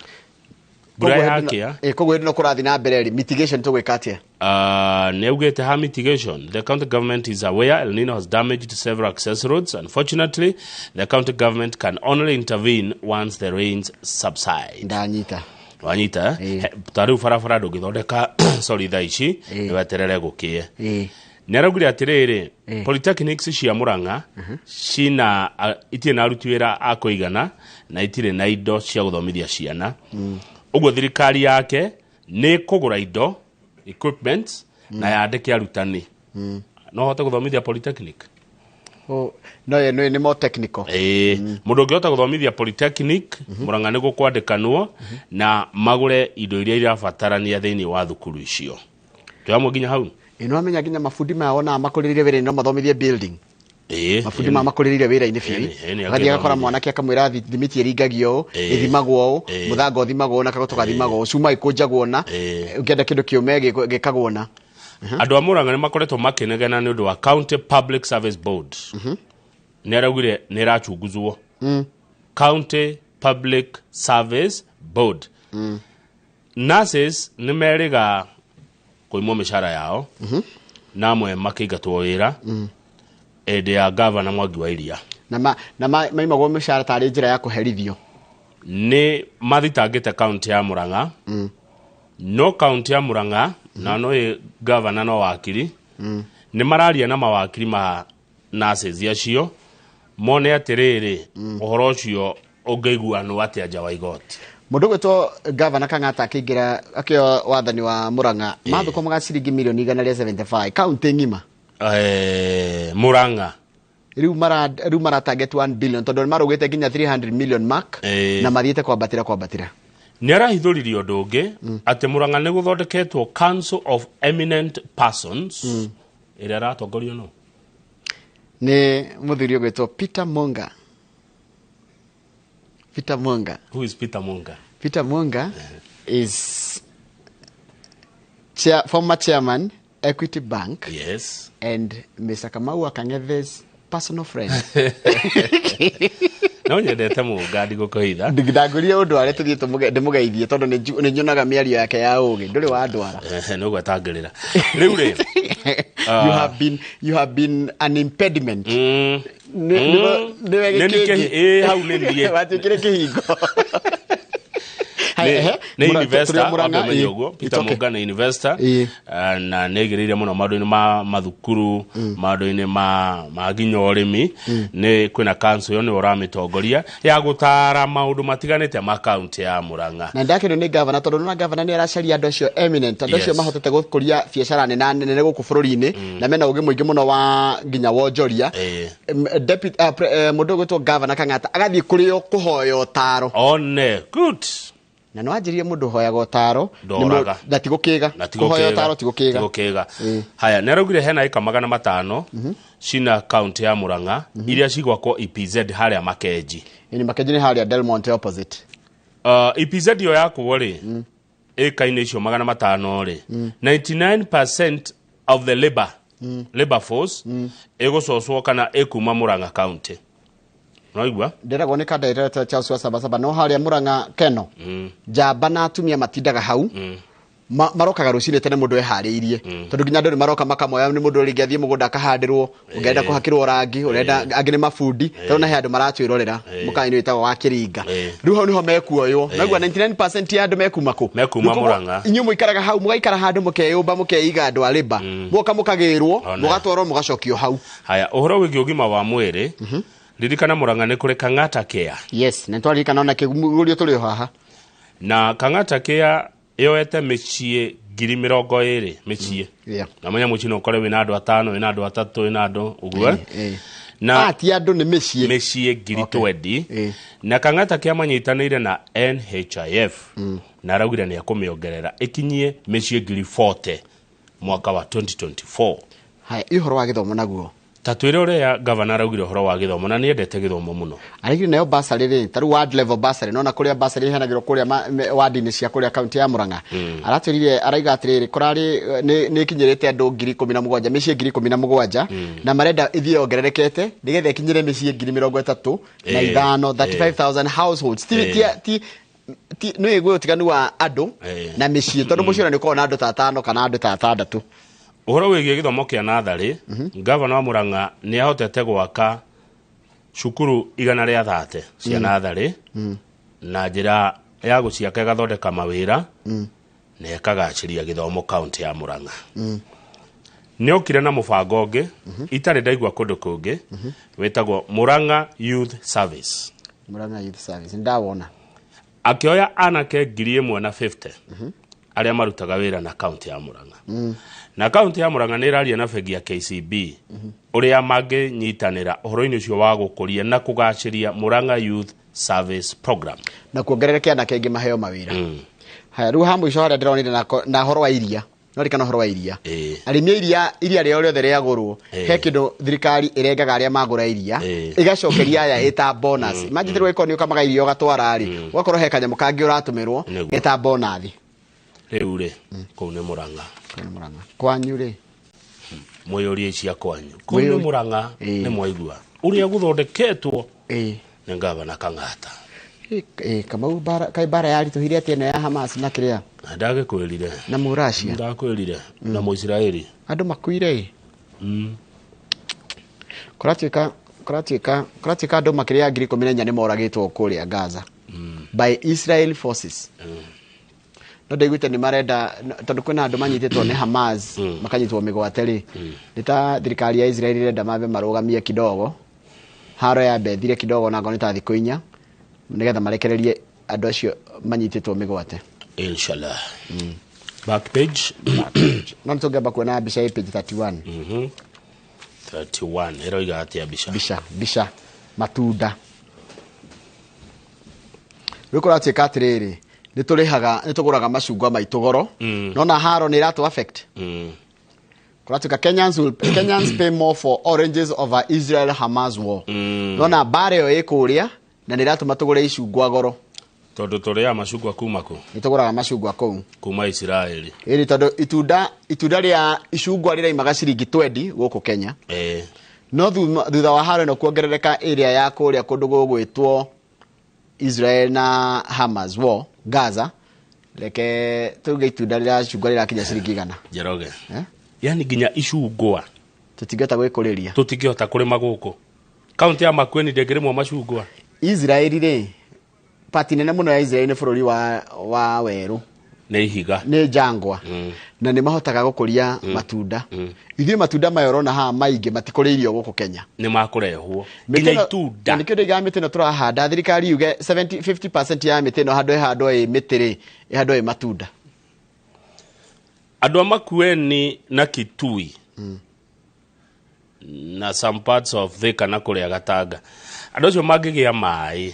Mbura yakia koguo no kurathi na mbere mitigation tugwika atia? Neugete ha mitigation. The county government is aware El Nino has damaged several access roads. Unfortunately, the county government can only intervene once the rains subside. Ndanyita. Wanyita, tariu farafara ndũngĩthondeka sorry thaici weterere gukie. Nĩaraugire atirĩrĩ polytechnics cia Murang'a cina itirĩ na aruti wĩra a kũigana na itirĩ na indo cia gũthomithia ciana. Ũguo thirikari yake nĩ kũgũra indo equipment na yandĩke arutani. No hote gũthomithia polytechnic? No ye ni more technical. Mũndũ ũngĩhota gũthomithia polytechnic Murang'a nĩ gũkwandĩkanwo na magũre indo iria irabatarania thĩinĩ wa thukuru icio. Twamwe nginya hau. Ino amenya nginya mafundi mao na makurĩrĩire wĩra no mathomithie building. Mafundi makurĩrĩire wĩra-inĩ biũ. Gathia gakora mwanake akamwĩra thimiti ĩringagio ĩthimagwo mũthanga ũthimagwo na kagoto gathimagwo cuma ikũnjagwo na ũngĩenda kĩndũ kĩume gĩkagwo na. Andũ a Murang'a nĩ makoretwo makĩnegena nĩ ũndũ wa County Public Service Board. Nĩ araugire nĩ ĩrachunguzwo. County Public Service Board. Nurses nĩ meriga kuimwo mishara yao na amwe makĩingatwo wĩra ende ya governor Mwangi wa Iria na maimagwo mishara tarĩ njĩra ya kũherithio. Nĩ mathitangĩte county ya Murang'a no county ya Murang'a na no governor no wakiri nĩ mararia na mawakiri ma nurses acio mone atirĩrĩ ũhoro ũcio ũngĩiguanwo atĩa nja wa igoti. Mũndũ gwĩtwo governor Kang'ata akĩingĩra akĩo wathani wa Murang'a mathũkomaga ciringi milioni 175 county ng'ima Murang'a rĩu mara target 1 billion tondũ marugĩte nginya 300 million mark na mathiĩte kwambatĩra. Nĩ arahithũririe ũndũ ũngĩ atĩ Murang'a nĩ gũthondeketwo Council of Eminent Persons ĩrĩa aratongorio no nĩ mũthuri ũgwĩtwo Peter Monga. Who is Peter Monga? Peter Monga is former chairman Equity Bank. Yes. And Mr. Kamau Akangethe's personal friend. No nyendete Monga ndigũkũhitha. Ndigithagũria ũndũ arĩa tũthiĩ ndĩmũgeithie tondũ nĩ nyonaga mĩario yake ya ũgĩ ndũrĩ wa ndwara. No gwatangĩrĩra. Rĩu rĩ you have been an impediment. Hau nĩ niĩ. Watikire kĩhingo. Nĩ investor amenya ũguo Peter Monga nĩ investor na nĩ gĩrĩire mũno maũndũ-inĩ ma mathukuru maũndũ-inĩ ma nginya ũrĩmi nĩ kwĩna council yo nĩ ũramĩtongoria ya gũtara maũndũ matiganĩte ma county ya Murang'a. Na ndakĩrwo nĩ governor tondũ na governor nĩ aracaria andũ acio eminent andũ acio mahotete gũkũria biacara nene gũkũ bũrũri-inĩ na mena ũgĩ mũingĩ mũno wa nginya wonjoria. Deputy mũndũ gwĩtwo governor Kang'ata agathiĩ kũrĩ o kũhoya ũtaro. One good. Na no anjirie mundu hoyaga utaro ndatigũkĩga kũhoya utaro tigũkĩga. Haya nĩ araugire hena eka 500 cina county ya Murang'a iria cigwakwo EPZ harĩa Makenji. Ni Makenji ni harĩa Delmont opposite. EPZ yo yakwo rĩ eka-inĩ icio 500 rĩ 99% of the labor force ĩgũcocwo kana ĩkuma Murang'a county. Noigwa nderagwo nĩ kandidate Charles wa Sabasaba no harĩa Murang'a Keno njamba na atumia matindaga hau marokaga rũciinĩ tene mũndũ eharĩirie tondũ nginya andũ nĩ maroka makamoya nĩ mũndũ ũrĩngĩ athiĩ mũgũnda akahandirwo ũngenda kũhakĩrwo rangi ũrenda angĩ nĩ mabundi tondũ na he andũ maratwĩrorera mũkainĩ wĩtagwo wa Kĩringa rĩu hau niho mekuoywo naigua 99% ya andũ mekuma kũ mekuma Murang'a inyuĩ mũikaraga hau mũgaikara handũ mũkeyũmba mũkeiga andũ a labor mũka mũkagĩrwo mũgatwarwo mũgacokio hau. Haya ũhoro wĩgiĩ ũgima wa mwĩrĩ ririkana Murang'a nĩ kũrĩ Kang'ata Care. Yes nĩ twaririkana ona kĩguũrio tũrĩ haha na Kang'ata Care yoete mĩciĩ 20,000 mĩciĩ na menya mũciĩ no kore wĩna andũ 5 wĩna andũ 3 wĩna andũ ũguo na ti andũ nĩ mĩciĩ 20,000 na Kang'ata kĩamanyitanĩire na NHIF na araugire nĩ akũmĩongerera ikinyie mĩciĩ 40,000 mwaka wa 2024. Hai ihoro wa gĩthomo naguo tatwire ũrĩa governor araugire ũhoro wa gĩthomo na nĩendete gĩthomo mũno. Arigire nayo basari rĩ taru ward level basari no na kũrĩa basari ihenagĩrwo kũrĩa ward-inĩ cia kũrĩa kaunti ya Murang'a. Aratwirire araiga atĩrĩrĩ kũrarĩ nĩ kinyĩrĩte andũ 17,000 mĩciĩ 17,000 na marenda ithie ongererekete nĩgetha ikinyĩre mĩciĩ 35,000 35,000 households ti no ĩgwe ũtiganu wa andũ na mĩciĩ tondũ mũciĩ nĩ ũkoragwo na andũ ta 5 kana andũ ta 6. Ũhoro wĩgiĩ gĩthomo kĩa natharĩ governor wa Murang'a nĩ ahotete gwaka cukuru 130 cia natharĩ na njĩra ya gũciaka ĩgathondeka mawĩra na ĩkagacĩria gĩthomo kaunti ya Murang'a. Nĩ okire na mũbango ũngĩ itarĩ ndaigua kũndũ kũngĩ wĩtagwo Murang'a Youth Service. Murang'a Youth Service ndawona akĩoya anake 1,050 arĩa marutaga wĩra na kaunti ya Murang'a. Na kaunti ya Murang'a nĩ ĩraria na bengi ya KCB ũrĩa mangĩnyitanĩra ũhoro-inĩ ũcio wa gũkũria na kũgacĩria Murang'a Youth Service Program na kuongerereka na kengĩ maheo mawĩra. Haya rĩu ha mũico harĩa ndĩronire na horo wa iria no rikana horo wa iria arĩmi iria rĩo rĩothe rĩagũrwo he kĩndũ thirikari ĩrengaga arĩa magũra iria ĩgacokeria aya ĩta bonus. Imagine rĩu nĩ ũkamaga iria ũgatwara rĩ ũgakorwo he kanyamũ kangĩ ũratũmĩrwo ĩta bonus. Rĩu rĩ kũu nĩ Murang'a kwanyu rĩ mwĩyũrie cia kwanyu kũu nĩ Murang'a nĩ mwaigua ũrĩa gũthondeketwo nĩ gavana Kang'ata. Kamau bara yarituhire atĩ ya Hamas na kĩrĩa ndagĩkwĩrire na Muracia ndakwĩrire na Mũisiraeli andũ makuire kũratuĩka andũ makĩria 14,000 nĩ moragĩtwo kũrĩa Gaza by Israel forces. No ndaiguĩte nĩ marenda tondũ kwĩna andũ manyitĩtwo nĩ Hamas makanyitwo mĩgwate rĩ nĩ ta thirikari ya Israel irenda mabe marũgamie kidogo haro ya bethire kidogo na ngoni ta thikũ 4 nĩgetha marekererie andũ acio manyitĩtwo mĩgwate inshallah. Back page no tũngeba kuona mbica ya page 31 31 eroiga atia mbica matunda rĩu kũratuĩka atĩrĩrĩ nĩ tũgũraga macungwa maitũ goro no na haro nĩ iratũ affect kũratuĩka Kenyans pay more for oranges over Israel Hamas war no na bare ĩyo ĩkũrĩa na nĩ iratũma tũgũre icungwa goro tondũ tũrĩa macungwa kuma kũ nĩ tũgũraga macungwa kũu kuma Israeli tondũ itunda rĩa icungwa rĩraimaga ciringi 20 gũkũ Kenya no thutha wa haro ĩno kuongerereka area ya kũrĩa kũndũ gũgwĩtwo Israel na Hamas war Gaza reke tuge itunda rĩa icungwa rĩrakinya ciringi 100 Njoroge yani nginya icungwa tũtingĩhota gwĩkũrĩria tũtingĩhota kũrĩma gũkũ kaunti ya Makueni ndĩngĩrĩmwo macungwa. Israeli rĩ pati nene mũno ya Israeli nĩ bũrũri wa werũ nĩ ihiga nĩ jangwa na nĩ mahotaga gũkũria matunda ithuĩ matunda mayorona haha maingĩ matikũrĩirio gũkũ Kenya nĩ makũrehwo nginya itunda nĩ kĩndũ gĩa mĩtĩ ĩno tũrahanda thirikari yuge 50% ya mĩtĩ ĩno handũ ĩ mĩtĩ rĩ handũ ĩ matunda. Andũ a Makueni na Kitui na some parts of Thika na kũrĩa Gatanga andũ acio mangĩgĩa maĩ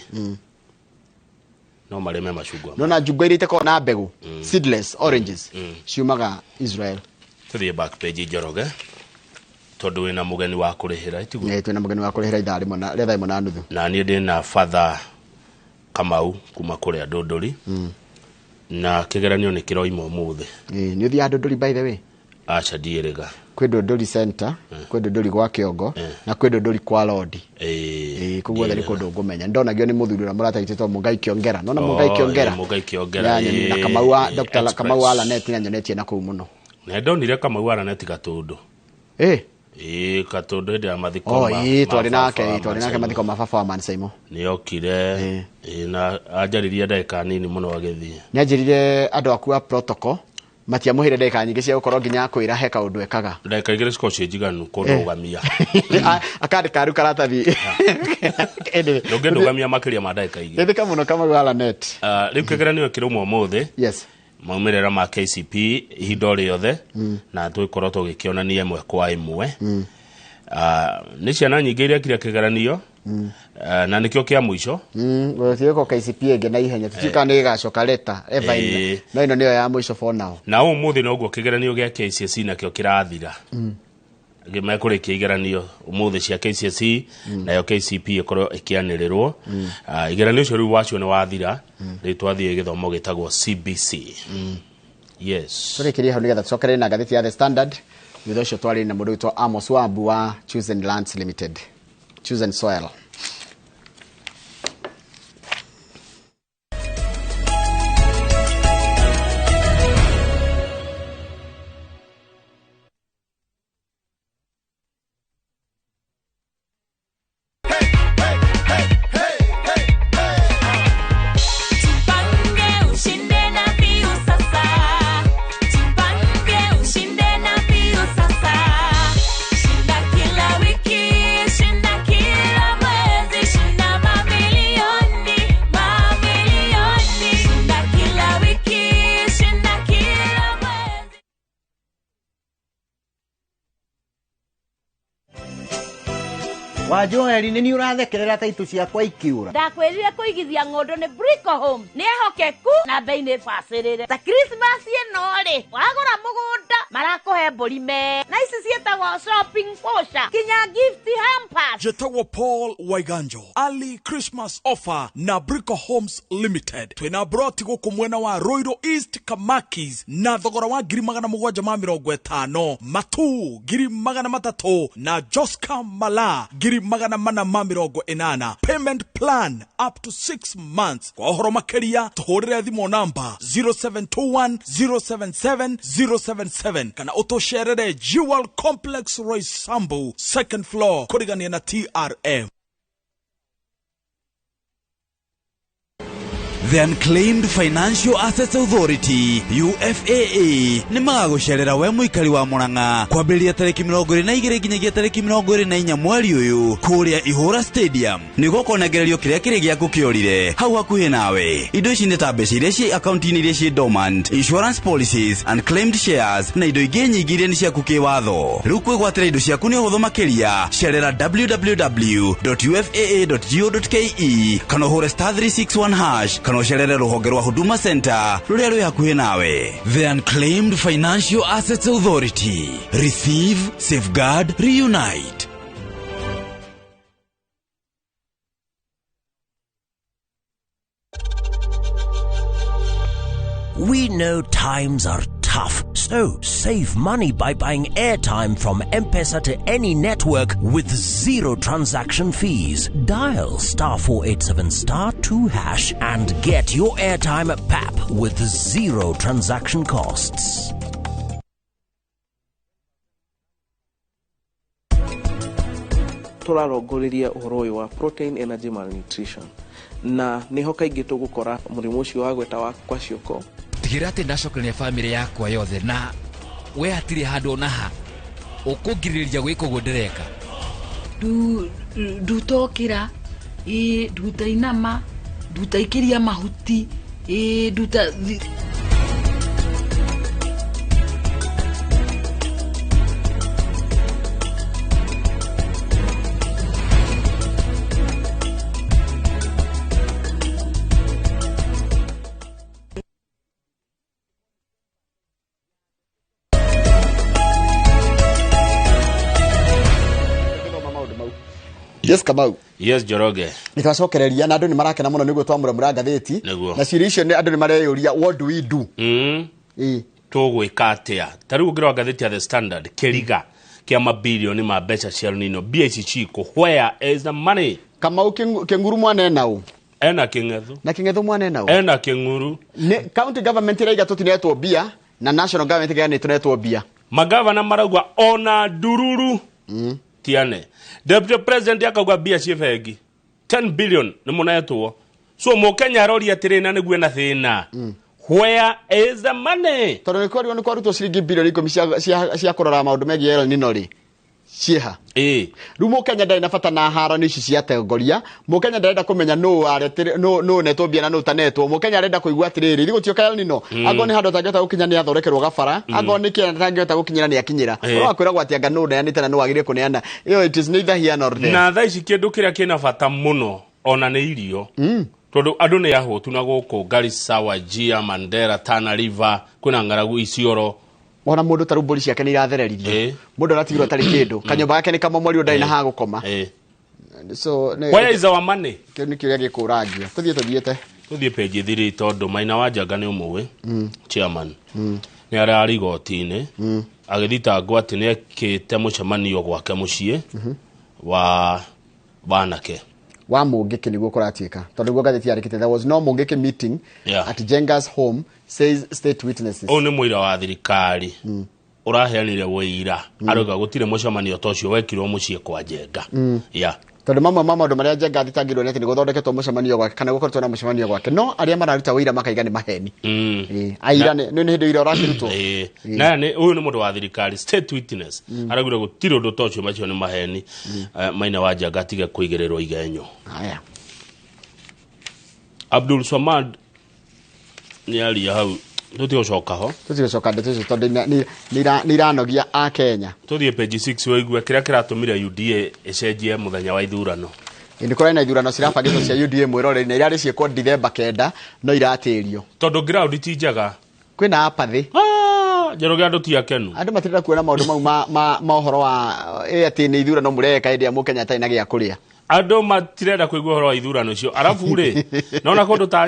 no marĩme macungwa no na njungwa iria itakorwo na mbegũ seedless oranges ciumaga Israel. Tũthiĩ back page Njoroge tondũ wĩna mũgeni wa kũrĩhĩra itigu twĩna mũgeni wa kũrĩhĩra ithaa rĩmwe na nuthu na niĩ ndĩna Father Kamau kuma kũrĩa Ndũndũri na kĩgeranio nĩ kĩroima ũmũthĩ. Nĩ ũthiaga Ndũndũri by the way? Acha ndiĩrĩga kwĩ Ndũndũri center kwĩ Ndũndũri gwa Kĩongo na kwĩ Ndũndũri kwa Lodi koguo nĩ kũndũ ngũmenya ndonagio nĩ mũthuri ũrĩa mũrataitĩtwo Mũngai Kĩongera no na Mũngai Kĩongera na Kamau wa Dr. Kamau wa Lanet na nyonetie na kũu mũno na ndonire Kamau wa Lanet Gatũndũ Gatũndũ hĩndĩ ya mathiko twarĩ nake mathiko ma baba wa Man Saimo nĩ okire na anjaririe ndagĩka nini mũno agĩthiĩ nĩ anjĩrire andũ aku a protocol matiamũhire ndagĩka nyingĩ cia gũkorwo nginya kwĩra he kaũndũ ekaga ndagĩka igĩrĩ cikorwo njiganu kũrũgamia akandĩka rĩu karatathi ndũngĩndũgamia makĩria ma ndagĩka igĩrĩ ĩthĩka mũno Kamau wa Lanet rĩu kĩgeranio kĩrauma ũmũthĩ maumirira ma KCP ihinda riothe na twikorwo tugikionania imwe kwa imwe ni ciana nyingi iria kire kigeranio na nikio kia mwisho guthieko KCP ege na ihenya tutika ni gacoka leta evaina no ino niyo ya mwisho for now na umuthi no guo kigeranio gia KCSE nakio kirathira gimekurikia igeranio umuthi cia KCSE nayo KCP ikorwo ikianirirwo igeranio cio riu wacio ni wathira ritwathie githomo gitagwo CBC yes turikiria hau nigetha tucokere na ngathĩti ya The Standard thutha ũcio twari na mũndũ witwa Amos Wambu wa Chosen Lands Limited Chosen Soil. Wajoheri nini urathekerera taitu ciakwa ikiura ndakwirire kuigithia ngondo ni Brico Home ni hokeku na bei ni facirire ta Christmas yenori wagura mugunda marakuhe mburi me na ici cietagwo shopping voucher kinya gift hampers Jetawa Paul Waiganjo early Christmas offer na Brico Homes Limited twina broti guku mwena wa Royal East Kamakis na thogora wa 750 matu 300 na Joska Mala 480 payment plan up to 6 months kwa uhoro makeria tuhurire thimo namba 0721 077 077 kana utosherere Jewel Complex Roysambu second floor kurigania na TRM. The Unclaimed Financial Assets Authority UFAA ni magagucerera we muikari wa Murang'a kwambĩrĩria tarĩki 22 nginyagia tarĩki 24 mweri uyu kuria Ihura Stadium nĩguo konegererio kĩrĩa kĩrĩ gĩaku kĩorire hau hakuhĩ nawe. Indo ici nĩ ta mbeca iria ciĩ akaunti-inĩ iria ciĩ dormant, insurance policies, unclaimed shares na indo ingĩ nyingĩ iria nĩ ciaku kĩwatho. Rĩu kwĩgwatĩra indo ciaku nĩ ũhũthũ makĩria, cerera www.ufaa.go.ke kana ũhũre *361# kana ucerere ruhonge rwa Huduma Center ruria rwi hakuhi nawe. The Unclaimed Financial Assets Authority. Receive, safeguard, reunite. We know times are tough, so save money by buying airtime from M-Pesa to any network with zero transaction fees. Dial *487*2# and get your airtime PAP with zero transaction costs. Turarongoreria uhoro uyu wa protein energy malnutrition na niho kaingĩ tũgũkora mũrimũ ũcio wa gweta wa kwa cioko. Tigira ati ndacokerania family yakwa yothe na we hatire handu onaha ukungirĩria gwĩka ũguo ndĩreka ndutokĩra ndutainama ndutaikĩria mahuti nduta Yes Kamau. Yes Joroge. Nikacokereria na andu ni marakena muno niguo Kũmuramura ngathĩti na ciria icio ni andu ni mareyuria what do we do tugwika atia tariu ngirwa ngathĩti ya The Standard kiriga kia mabilioni ma mbeca cia Nino BICC ko where is the money. Kamau kenguru mwana nau ena kingethu na kingethu mwana nau ena kinguru county government iraiga tutinetwo bia na national government gani tunetwo bia magavana maragwa ona dururu tiane Deputy President akauga bia cibengi 10 billion ni munetwo so mukenya rori atirina niguo na thina where is the money tondu ni kwario ni kwarutwo ciringi billion 10 cia kurora maundu megie El Nino ri cieha riu Mukenya ndari na bata na harani ici cia tegoria Mukenya ndarenda kumenya no netwo bia na no tanetwo Mukenya arenda kuigua atiriri rigutioka nino ago ni handu tangeta gukinya ni athorekerwo gabara ago ni kiana tangeta gukinyira ni akinyira ro akwira gwati anga no neanite na no agire kuneana iyo it is neither here nor there na tha ici kindu kiria kina bata muno ona ni irio tondu andu ni ahotu na guku Garissa, Wajir, Mandera, Tana River kuna ngaragu Isiolo ona mundu taru mburi ciake ni iratheririe mundu aratigirwo tari kindu kanyomba gake ni kamomori ndai na ha gukoma so where is our money kini kiria gikuragia tuthie page 3 tondu Maina wa Njaga ni umwe chairman ni arari gotini agithitangwo ati ni ekite mucemanio gwake mucii wa banake wa Mungiki niguo kuratuika tondu guo gatheti yarikite there was no Mungiki meeting at Jenga's home says state witnesses o ni muira wa thirikari uraheanire wira aruga gutire mucemanio tocio wekirwo mucii kwa Jenga tondu mama ndo maria Jenga thitangirwo neti ni guthondeketwo mucemanio gwake kana gukorwo na mucemanio gwake no aria mararuta wira makaiga ni maheni aira ni hindi ira urashirutwo na ni uyu ni mundu wa thirikari state witness aragura gutire undu tocio macio ni maheni Maina wa Njaga tige kuigererwo igenyo haya Abdul Samad ni ali hau tutigocoka ho ndeto tondu ni iranogia a Kenya tuthie page 6 waigua kiria kiratumire UDA ecenjie muthenya wa ithurano ndi kora na ithurano cirabangitwo cia UDA mwirore na irari ciekwo December 9 no iratirio tondu ground ti njaga kwina apathi Njoroge andu ti akenu andu matirenda kuona maundu mau ma uhoro wa ati ni ithurano mureka hindi ya Mukenya tai na gia kuria andu matirenda kuigua uhoro wa ithurano cio arafu ri nona kundu ta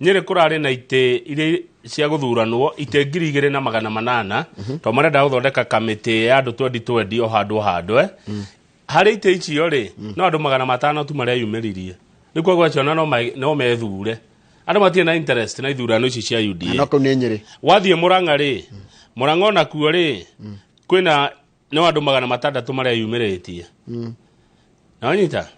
Nyeri kurari na ite ire cia guthuranwo ite 2,800 to marenda guthondeka kamiti ya andu 2020 o handu hari ite icio ri no andu 500 tu maria yumiririe nikwo gwachona no methure andu matie na interest na ithurano ici cia UDA no ko ni Nyeri wathie Murang'a ri Murang'a ona kuo ri kwina no andu 600 maria yumiritie Nawanyita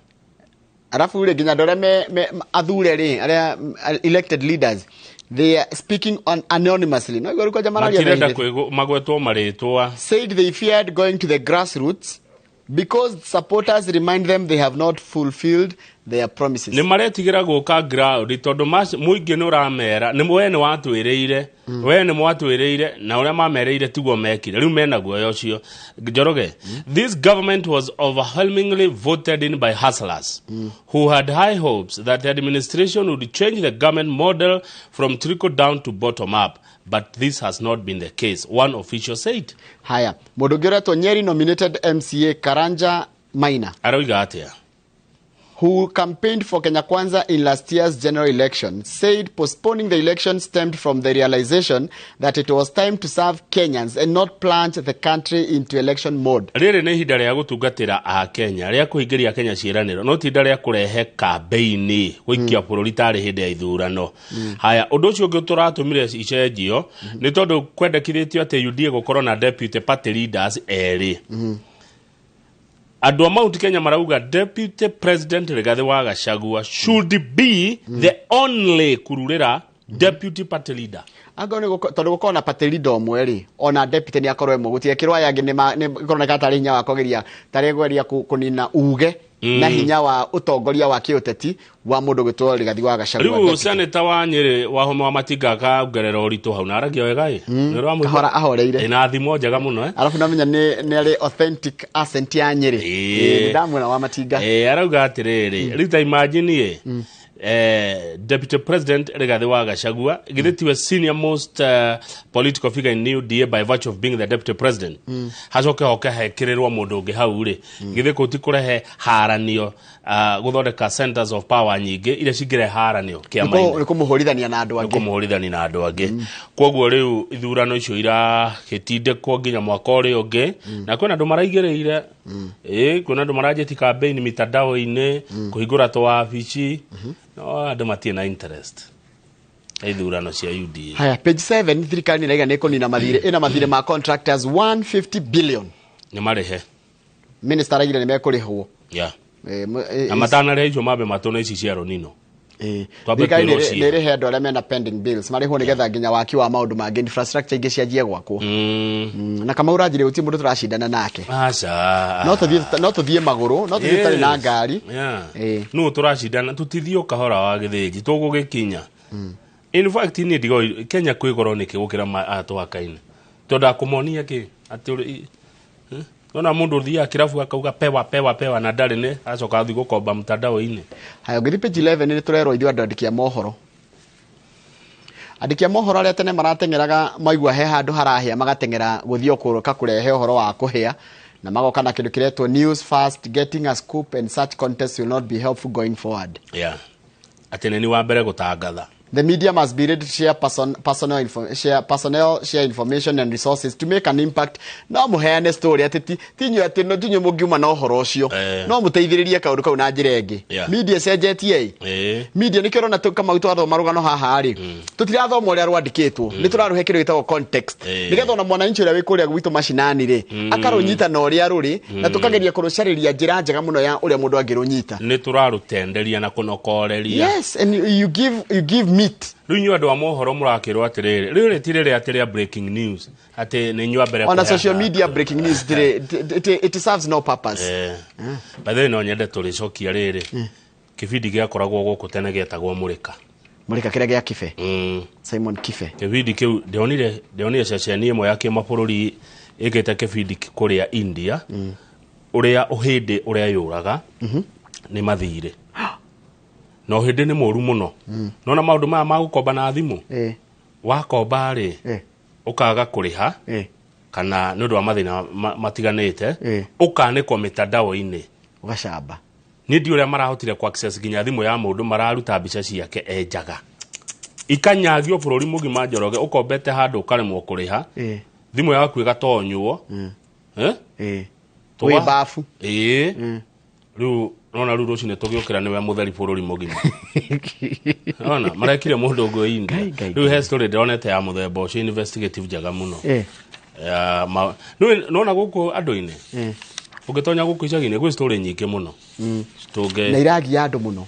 arafu ule ginya ndore me athure ri aria elected leaders they are speaking anonymously no igoro kwa jamara ria magwetwo maritwa said they feared going to the grassroots because supporters remind them they have not fulfilled their promises. Ni maretigira guka ground tondu muingi ni uramera ni wene watwireire wene mwatwireire na uria mamereire tiguo mekire riu mena guoyo cio Njoroge this government was overwhelmingly voted in by hustlers who had high hopes that the administration would change the government model from trickle down to bottom up. But this has not been the case, one official said. Haya, Modogera to Nyeri nominated MCA Karanja Maina. Aroiga atia. Who campaigned for Kenya Kwanza in last year's general election, said postponing the election stemmed from the realization that it was time to serve Kenyans and not plunge the country into election mode. Riri ni ihinda ria gutungatira a Kenya, ria kuhingiria Kenya ciiraniro, no ti ihinda ria kurehe kambeini guikia bururi tari hindi ya ithurano. Haya, undu ucio ungi turatumire icenjio ni tondu kwendekithitio ati UDA gukorwo na deputy party leaders eri. Andu Mount Kenya marauga Deputy President Rigathi wa Gachagua should be the only kururira deputy party leader. Anga ni tondu gukorwo na party leader omwe ona deputy ni akorwo emwe gutiekirwa yangi ni korona katari hinya wa kogeria tari gweria kunina uge na hinya wa utongoria wa kiuteti wa mundu gwitwo Rigathi wa Gachagua. Riu senator wa Nyeri wa homa wa Matinga ka ngerera uritu hau na aragia wega ni ramwira ahoreire ina thimo njega muno alafu namenya ni ari authentic accent ya Nyeri ndamwira wa Matinga arauga atiriri riu ta imagine Deputy President Rigathi wa Gachagua githetiwe senior most political figure in UDA by virtue of being the Deputy President hacoke hoke hekirirwa mundu ungi hau ri githiko ti kurehe haranio guthondeka centers of power nyingi ire cingire haranio kiama ni kumuhorithania na andu angi kwoguo riu ithurano icio ira hitindekwo nginya mwaka uri ungi na kwina andu maraigireire kwina andu marajeti campaign mitandao-ini kuhingura twabici no andu matie na interest ithurano cia UDA. Haya, page 7 thirikari ni raiga neko nina mathire ma contractors 150 billion ni marehe minister raigire ni mekurihwo na matana rejo mabe matona ici cia ronino thirikari nä rä he andå arä a mena pending bills marä hwo nä getha nginya waki wa maå ndå mangä infrastructure ingä cianjie gwakwo na kama å ranjä rä gå tiä må ndå tå racindana nake no tå thiä magå rå no tå thiä tarä na ngari no tå racindana tå tithiä å kahora wa gä thä nji tå gå gä kinya in fact nä ndigo Kenya kwä goro nä kä gå kä ra atå hakainä tondå akå monia kä atä nona mundu thia kirabu akauga pewa na ndari ne acoka athi gukomba mtandao-ini hayo ngithi page 11 ni turerwo ithu andikia mohoro andikia mohoro aria tene maratengeraga maigua he handu harahia magatengera guthio kuruka kurehe uhoro wa kuhia na magoka na kindu kiretwo news fast getting a scoop and such contest will not be helpful going forward atene ni wa mbere gutangatha. The media must be ready to share share information and resources to make an impact. No muheane story ati tinyo mugiuma na uhoro ucio no muteithiririe kaundu kau na njira ingi media cenjetie media ni kirona kama twathoma rugano haha ri tutirathoma uria rwandikitwo ni turaruhe kindu gitagwo context nigetha ona mwananchi uria wikuria gwitu mashinani ri akarunyita na uria ruri na tukageria kurucariria njira njega muno ya uria mundu angirunyita ni turarutenderia na kunokoreria. Yes, and you give meat. Runyu andu a mohoro murakirwo atiriri riri tiriri atiria breaking news ati ni nyua mbere on social media breaking news it serves no purpose. By the no nyende turicokia riri kibindi giakoragwo guku tene getagwo murika kira gia Kife Simon Kife kibindi kiu ndionire ceceni imwe ya kimabũrũri igite kibindi kuria India uria uhindi uria yuraga ni mathire no hindi ni moru muno no na maundu maya magukomba na thimu wakomba ri ukaga kuriha kana nundu wa mathina matiganite ukanikwo mitandao-ini ugacamba ni ndi uria marahotire ku access ginya thimu ya mundu mararuta mbica ciake enjaga ikanyagio bururi mugima njoroge ukombete handu ukaremwo kuriha thimu yaku igatonywo we bafu riu nona ruru cine tugiukira niwe mutheri bururi mugima nona marekire mundu ngo India riu he story ndonete ya muthemba ucio investigative jaga muno nona guku andu-ini ugitonya guku icagi-ini gwi story nyingi muno tuge na iragia andu muno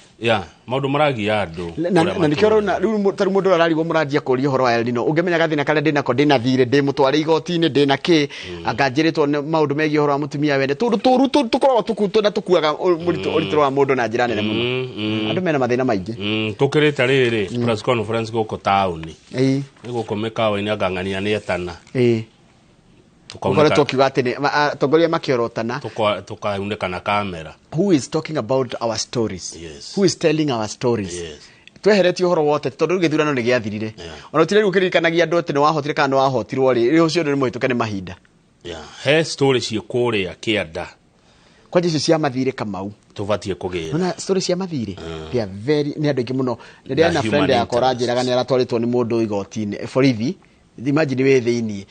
maundu maragia andu na nikio na riu taru mundu ararigwo muranjia kuria horo wa El Nino ungemenya gathina kale ndinako ndinathire ndi mutware igoti-ini ndina ki anganjiritwo maundu megie horo wa mutumia wende turu tukoragwo tukuto na tukuaga uritiro wa mundu na njira nene muno andu mena mathina maingi tukirita riri press conference guko town guko mikawa-ini angang'ania ni etana tukore tukiuga ati tongoria makiorotana tukauneka na kamera. Who is talking about our stories? Who is telling our stories? Tweheretio horo wote tondu githurano ni giathirire ona tire gukirikanagia andu ati ni wahotire kana ni wahotirwo ri ucio ni muhituke ni mahinda he story cie kuria kianda kwa jicio cia mathire Kamau tubatie kugira na story cia mathire they are very ni andu ingi muno ni na friend ya koranjiraga ni aratwaritwo ni mundu igoti-ini borithi imagine we thiini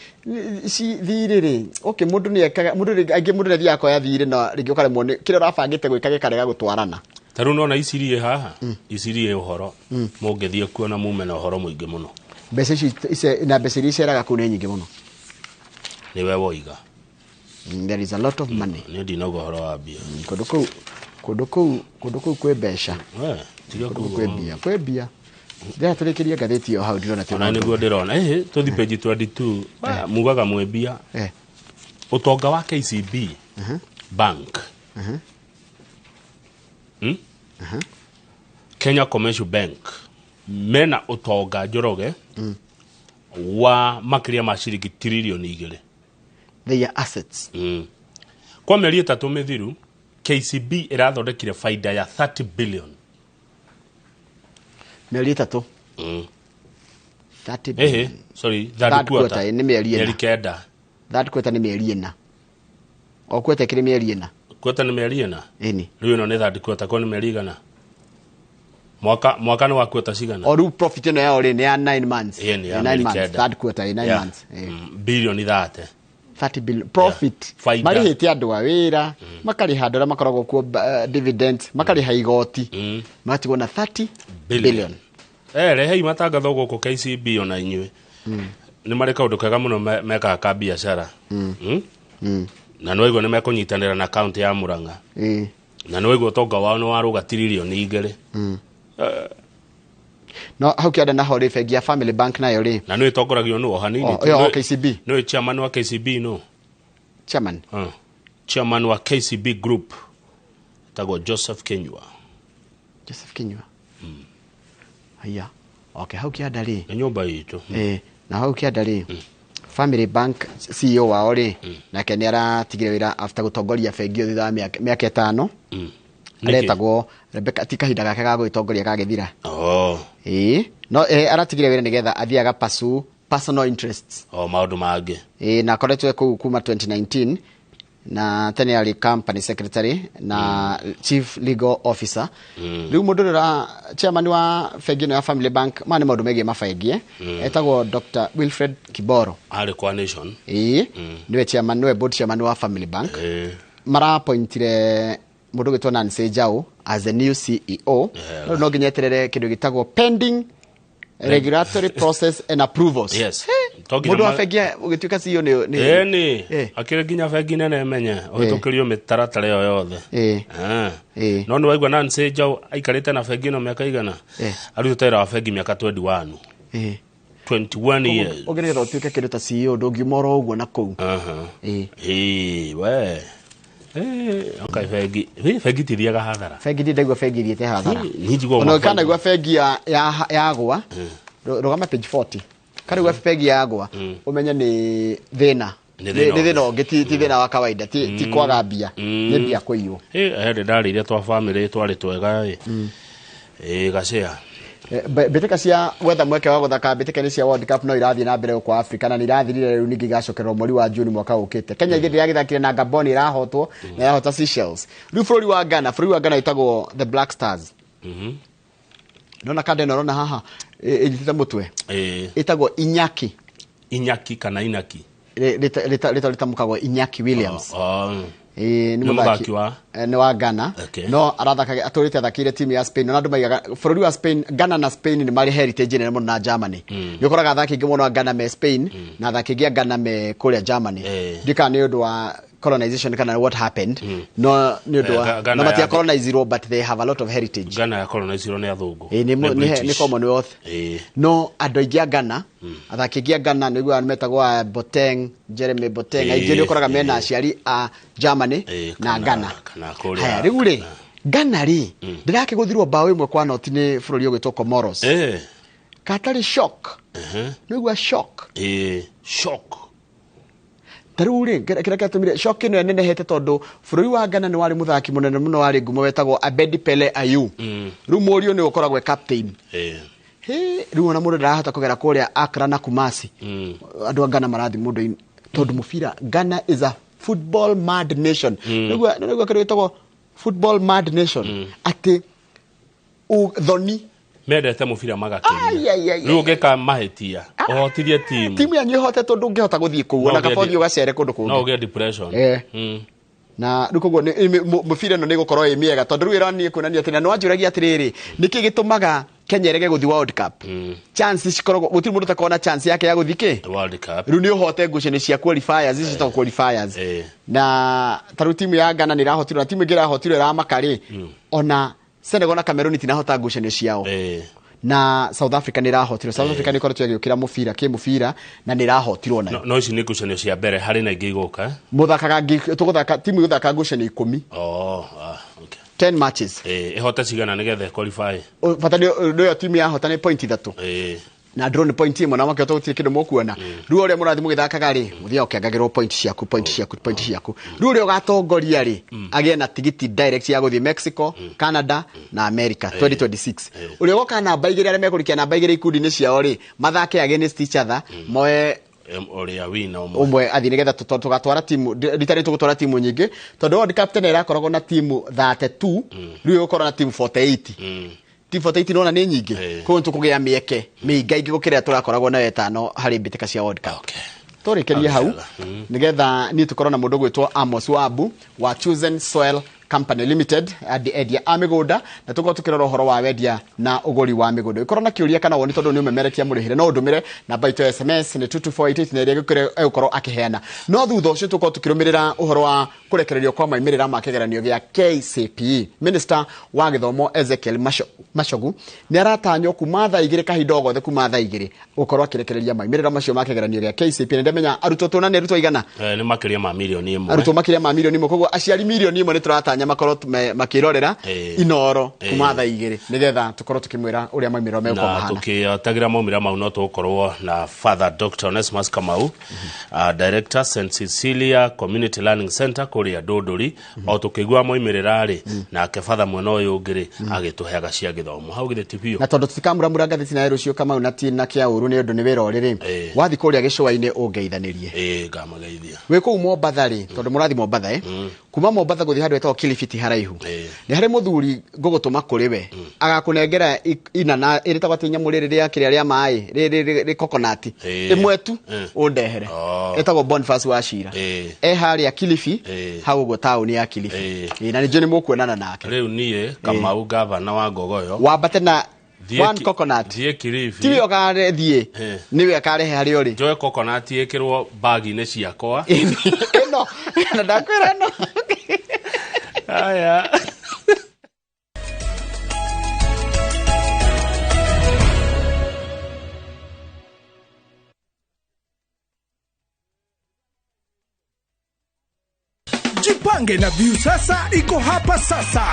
si thiriri okay mundu ni ekaga mundu thia ko ya thire na ringi ukaremwo ni kire urabangite gwika gikarega gutwarana taru nona icirie haha icirie uhoro mungithie kuona mume na uhoro muingi muno mbeca ici na mbeca iria iceraga kuu ni nyingi muno ni we woiga there is a lot of money ni ndinoga uhoro wa bia kundu kuu kwe mbeca tiga kwe bia ndia turikiria ngatheti yo hau ndirona tena niguo ndirona tuthi page 22 mugaga mwebia utonga wa KCB bank Kenya Commercial Bank mena utonga njoroge wa makiria ma ciringi trilioni 2 their assets kwa mieri 3 mithiru KCB irathondekire faida ya 30 billion mieri 3 30 billion sorry third quarter ni mieri kenda third quarter ni mieri 4 okwete kire mieri 4 kweta ni mieri 4 ini riu no ni third quarter kwa ni mieri gana mwaka ni wa kweta cigana oru profit no ya ori ni ya 9 months 9 months third quarter 9 months billion 30 billion profit marihite andu a wira makari handora makoragwo ku dividends makari ha igoti matigwo na 30 billion rehe matangatho guku KCB ona inywe ni mari kaundu kega muno meka ka biashara na no igo ni mekunyitanira na account ya Murang'a na no igo tonga wao no waruga trilioni 2 no hau kianda naho ri bengi ya Family Bank nayo ri na no itongoragio no hanini yo KCB no chairman wa KCB no chairman wa KCB group tago Joseph Kenywa haya okay hau kianda ri nyumba yitu na hau kianda ri Family Bank CEO wao ri nake ni aratigire wira after gutongoria bengi thutha wa miaka 5 aretagwo Rebecca tikahinda gake ga gwitongoria kagithira no aratigire wira nigetha athiaga personal interests maundu mangi na koretwe kuma 2019 na tene ali company secretary na chief legal officer riu mundu ra chairman wa bengi ya Family Bank mane maundu megie mabengi etagwo Dr. Wilfred Kiboro ari kwa nation niwe chairman niwe board chairman wa Family Bank mara appointire mundu gitwa Nancy Njau as the new CEO no nginyeterere kindu gitagwo pending regulatory process and approvals mundu wa bengi ugituika CEO ni akire ginya bengi nene menye uhitukirio mitaratara yo yothe no ni waigwa Nancy Njau aikarite na bengi no miaka igana arutera wa bengi miaka 21 years ugerera utuike kindu ta CEO ndungimoro uguo na kou we okay bengi tithiaga hathara bengi ndegwa bengi thiete hathara no kana igwa bengi yagwa rogama page 40 kana igwa bengi yagwa umenya ni thina ni thina ongeti ti thina wa kawaida ti kwaga mbia ni mbia kuiyo ende ndarire twa family twari twega gacea beteka cia wetha mweke wa guthaka beteka ni cia World Cup no irathie na mbere kwa Africa na nirathirire riu ningi gacokerwo mweri wa June mwaka ukite Kenya igithia yagithakire na Gabon irahotwo na yahota Seychelles riu bũrũri wa Ghana itagwo the Black Stars nona kade no haha ithita mutwe itagwo Inyaki kana Inaki leta mukagwo Inyaki Williams ni muthaki wa Ghana no arathaka atorite athakire timu ya Spain na ndumaiga bũrũri wa Spain Ghana na Spain ni mari heritage nene muno na Germany ni ukoraga athaki ingi muno Ghana me Spain na athaki ingi Ghana me kuria Germany ndika ni undu wa colonization kana what happened no ni undu wa na matia colonize but they have a lot of heritage Ghana ya colonize ni athungu ni Commonwealth no andu ingi a Ghana athaki ingi a Ghana ni gwa metagwo Boateng Jeremy Boateng aingĩ ni ukoraga mena aciari a Germany na Ghana haya riu ri Ghana ri ndirake guthirwo bao imwe kwa noti ni bũrũri ũgwĩtwo Comoros katari shock nigwa shock taruri kira tumire shock ino nene hete tondu bũrũri wa Ghana ni wari muthaki munene muno wari ngumo wetagwo Abedi Pele Ayew riu Morio ni ukoragwo captain riu ona mundu ndarahota kugera kuria Accra na Kumasi andu a Ghana marathi mundu tondu mufira Ghana is a football mad nation nigwa kira wetagwo football mad nation ati thoni mendete mufira magakiria riu ngeka mahetia ohotirie timu yanyu hotetwo ndungihota guthie kuu ona kabothi ugacere kundu kungi no uge depression na rukogo mufira no nigukorwo imiega tondu riu irani kunania ati na no anjuragia atiriri niki gitumaga Kenya rege guthi World Cup chance cikoragwo gutiri mundu takona chance yake ya guthike World Cup riu ni uhote ngucani cia qualifiers ici ta qualifiers na taru timu ya Ghana ni rahotirwo na timu ingi rahotirwo ra makari ona Senegal na Cameroon tinahota ngucanio ciao na South Africa ni rahotirwo South Africa ni koretwo yagikira mufira mufira na ni rahotirwo na no ici ni ngucanio cia mbere hari na ingi iguka muthakaga tuguthaka timu guthaka ngucanio 10 okay 10 matches ihota cigana nigethe qualify fatani ndio timu ya hota ni point 3 na drone point imwe na makio tuti kindu mukuona riu uria murathi mugithakaga ri muthia ukengagirwo point ciaku riu uria ugatongoria ri agie na tigiti direct ya guthie Mexico Canada na America 2026 uria goka namba igiri aria mekurikia namba igiri ikundi ni ciao ri mathake against each other moe oria wina umwe athi nigetha tugatwara timu ritari tugutwara timu nyingi tondu World Cup tene irakoragwo na timu 32 riu ukorwo na timu 48 timu 48 nona ni nyingi ko ntukugia mieke miinga ingi gukira turakoragwo na wetano hari mbitika cia World Cup turikerie hau nigetha ni tukorwo na mundu gwitwo Amos Wabu wa Chosen Soil Company Limited edia amigunda na tuko tukirora horo wa wendia na uguri wa migunda ikorwo na kiuria kana woni tondu ni umemerekia murihire no ndumire na baito SMS ni 22488 na iria gukire ukorwo akiheana no thutha ucio tuko tukirumirira uhoro wa kurekererio kwa maimirira ma kigeranio gia KCPE Minister wa githomo Ezekiel Masho Machogu nĩ aratanywo kuma thaa 2 kahinda gothe kuma thaa 2 gukorwo akirekereria maimirira macio ma kigeranio gĩa KCPE ndemenya arutwo tuna nĩ arutwo igana nĩ makiria ma milioni 1 arutwo makiria ma milioni 1 koguo aciari milioni 1 nĩ turatanya makorwo makirorera Inooro kuma thaa 2 nigetha tukorwo tukimwira uria maimirira meko mahana na tukitagira maumira mau no tukorwo na Father Dr. Onesmus Kamau Director St Cecilia Community Learning Center kuria Dodori o tukigwa moimirira ri nake Father mwena uyu ngiri agituheaga cia githomo hau githeti biyo na tondu tutikamura Ngathĩti na Rũciũ Kamau na tina kia uru ni undu ni wira oriri wathi kuria gicua-ini ungeithanirie ngamageithia we ku Mombatha ri tondu murathi Mombatha kuma Mombatha guthi handu etagwo Kilifiti haraihu ni hari muthuri ngugutuma kuri we agakunengera inana iritagwo ati nyamuriri ya kiria ria mai ri coconut imwe tu undehere etagwo Boniface wa Shira haria Kilifi hau go town ya Kilifi na ni jeni mukuonana nake riu nie Kamau gavana wa Ngogoyo wambate na one coconut thie Kilifi tiyo kare thie niwe akarehe hari ori joe coconut ikirwo bagi ne ciakwa eno na ndakwira no aya Jipange na Viusasa iko hapa sasa.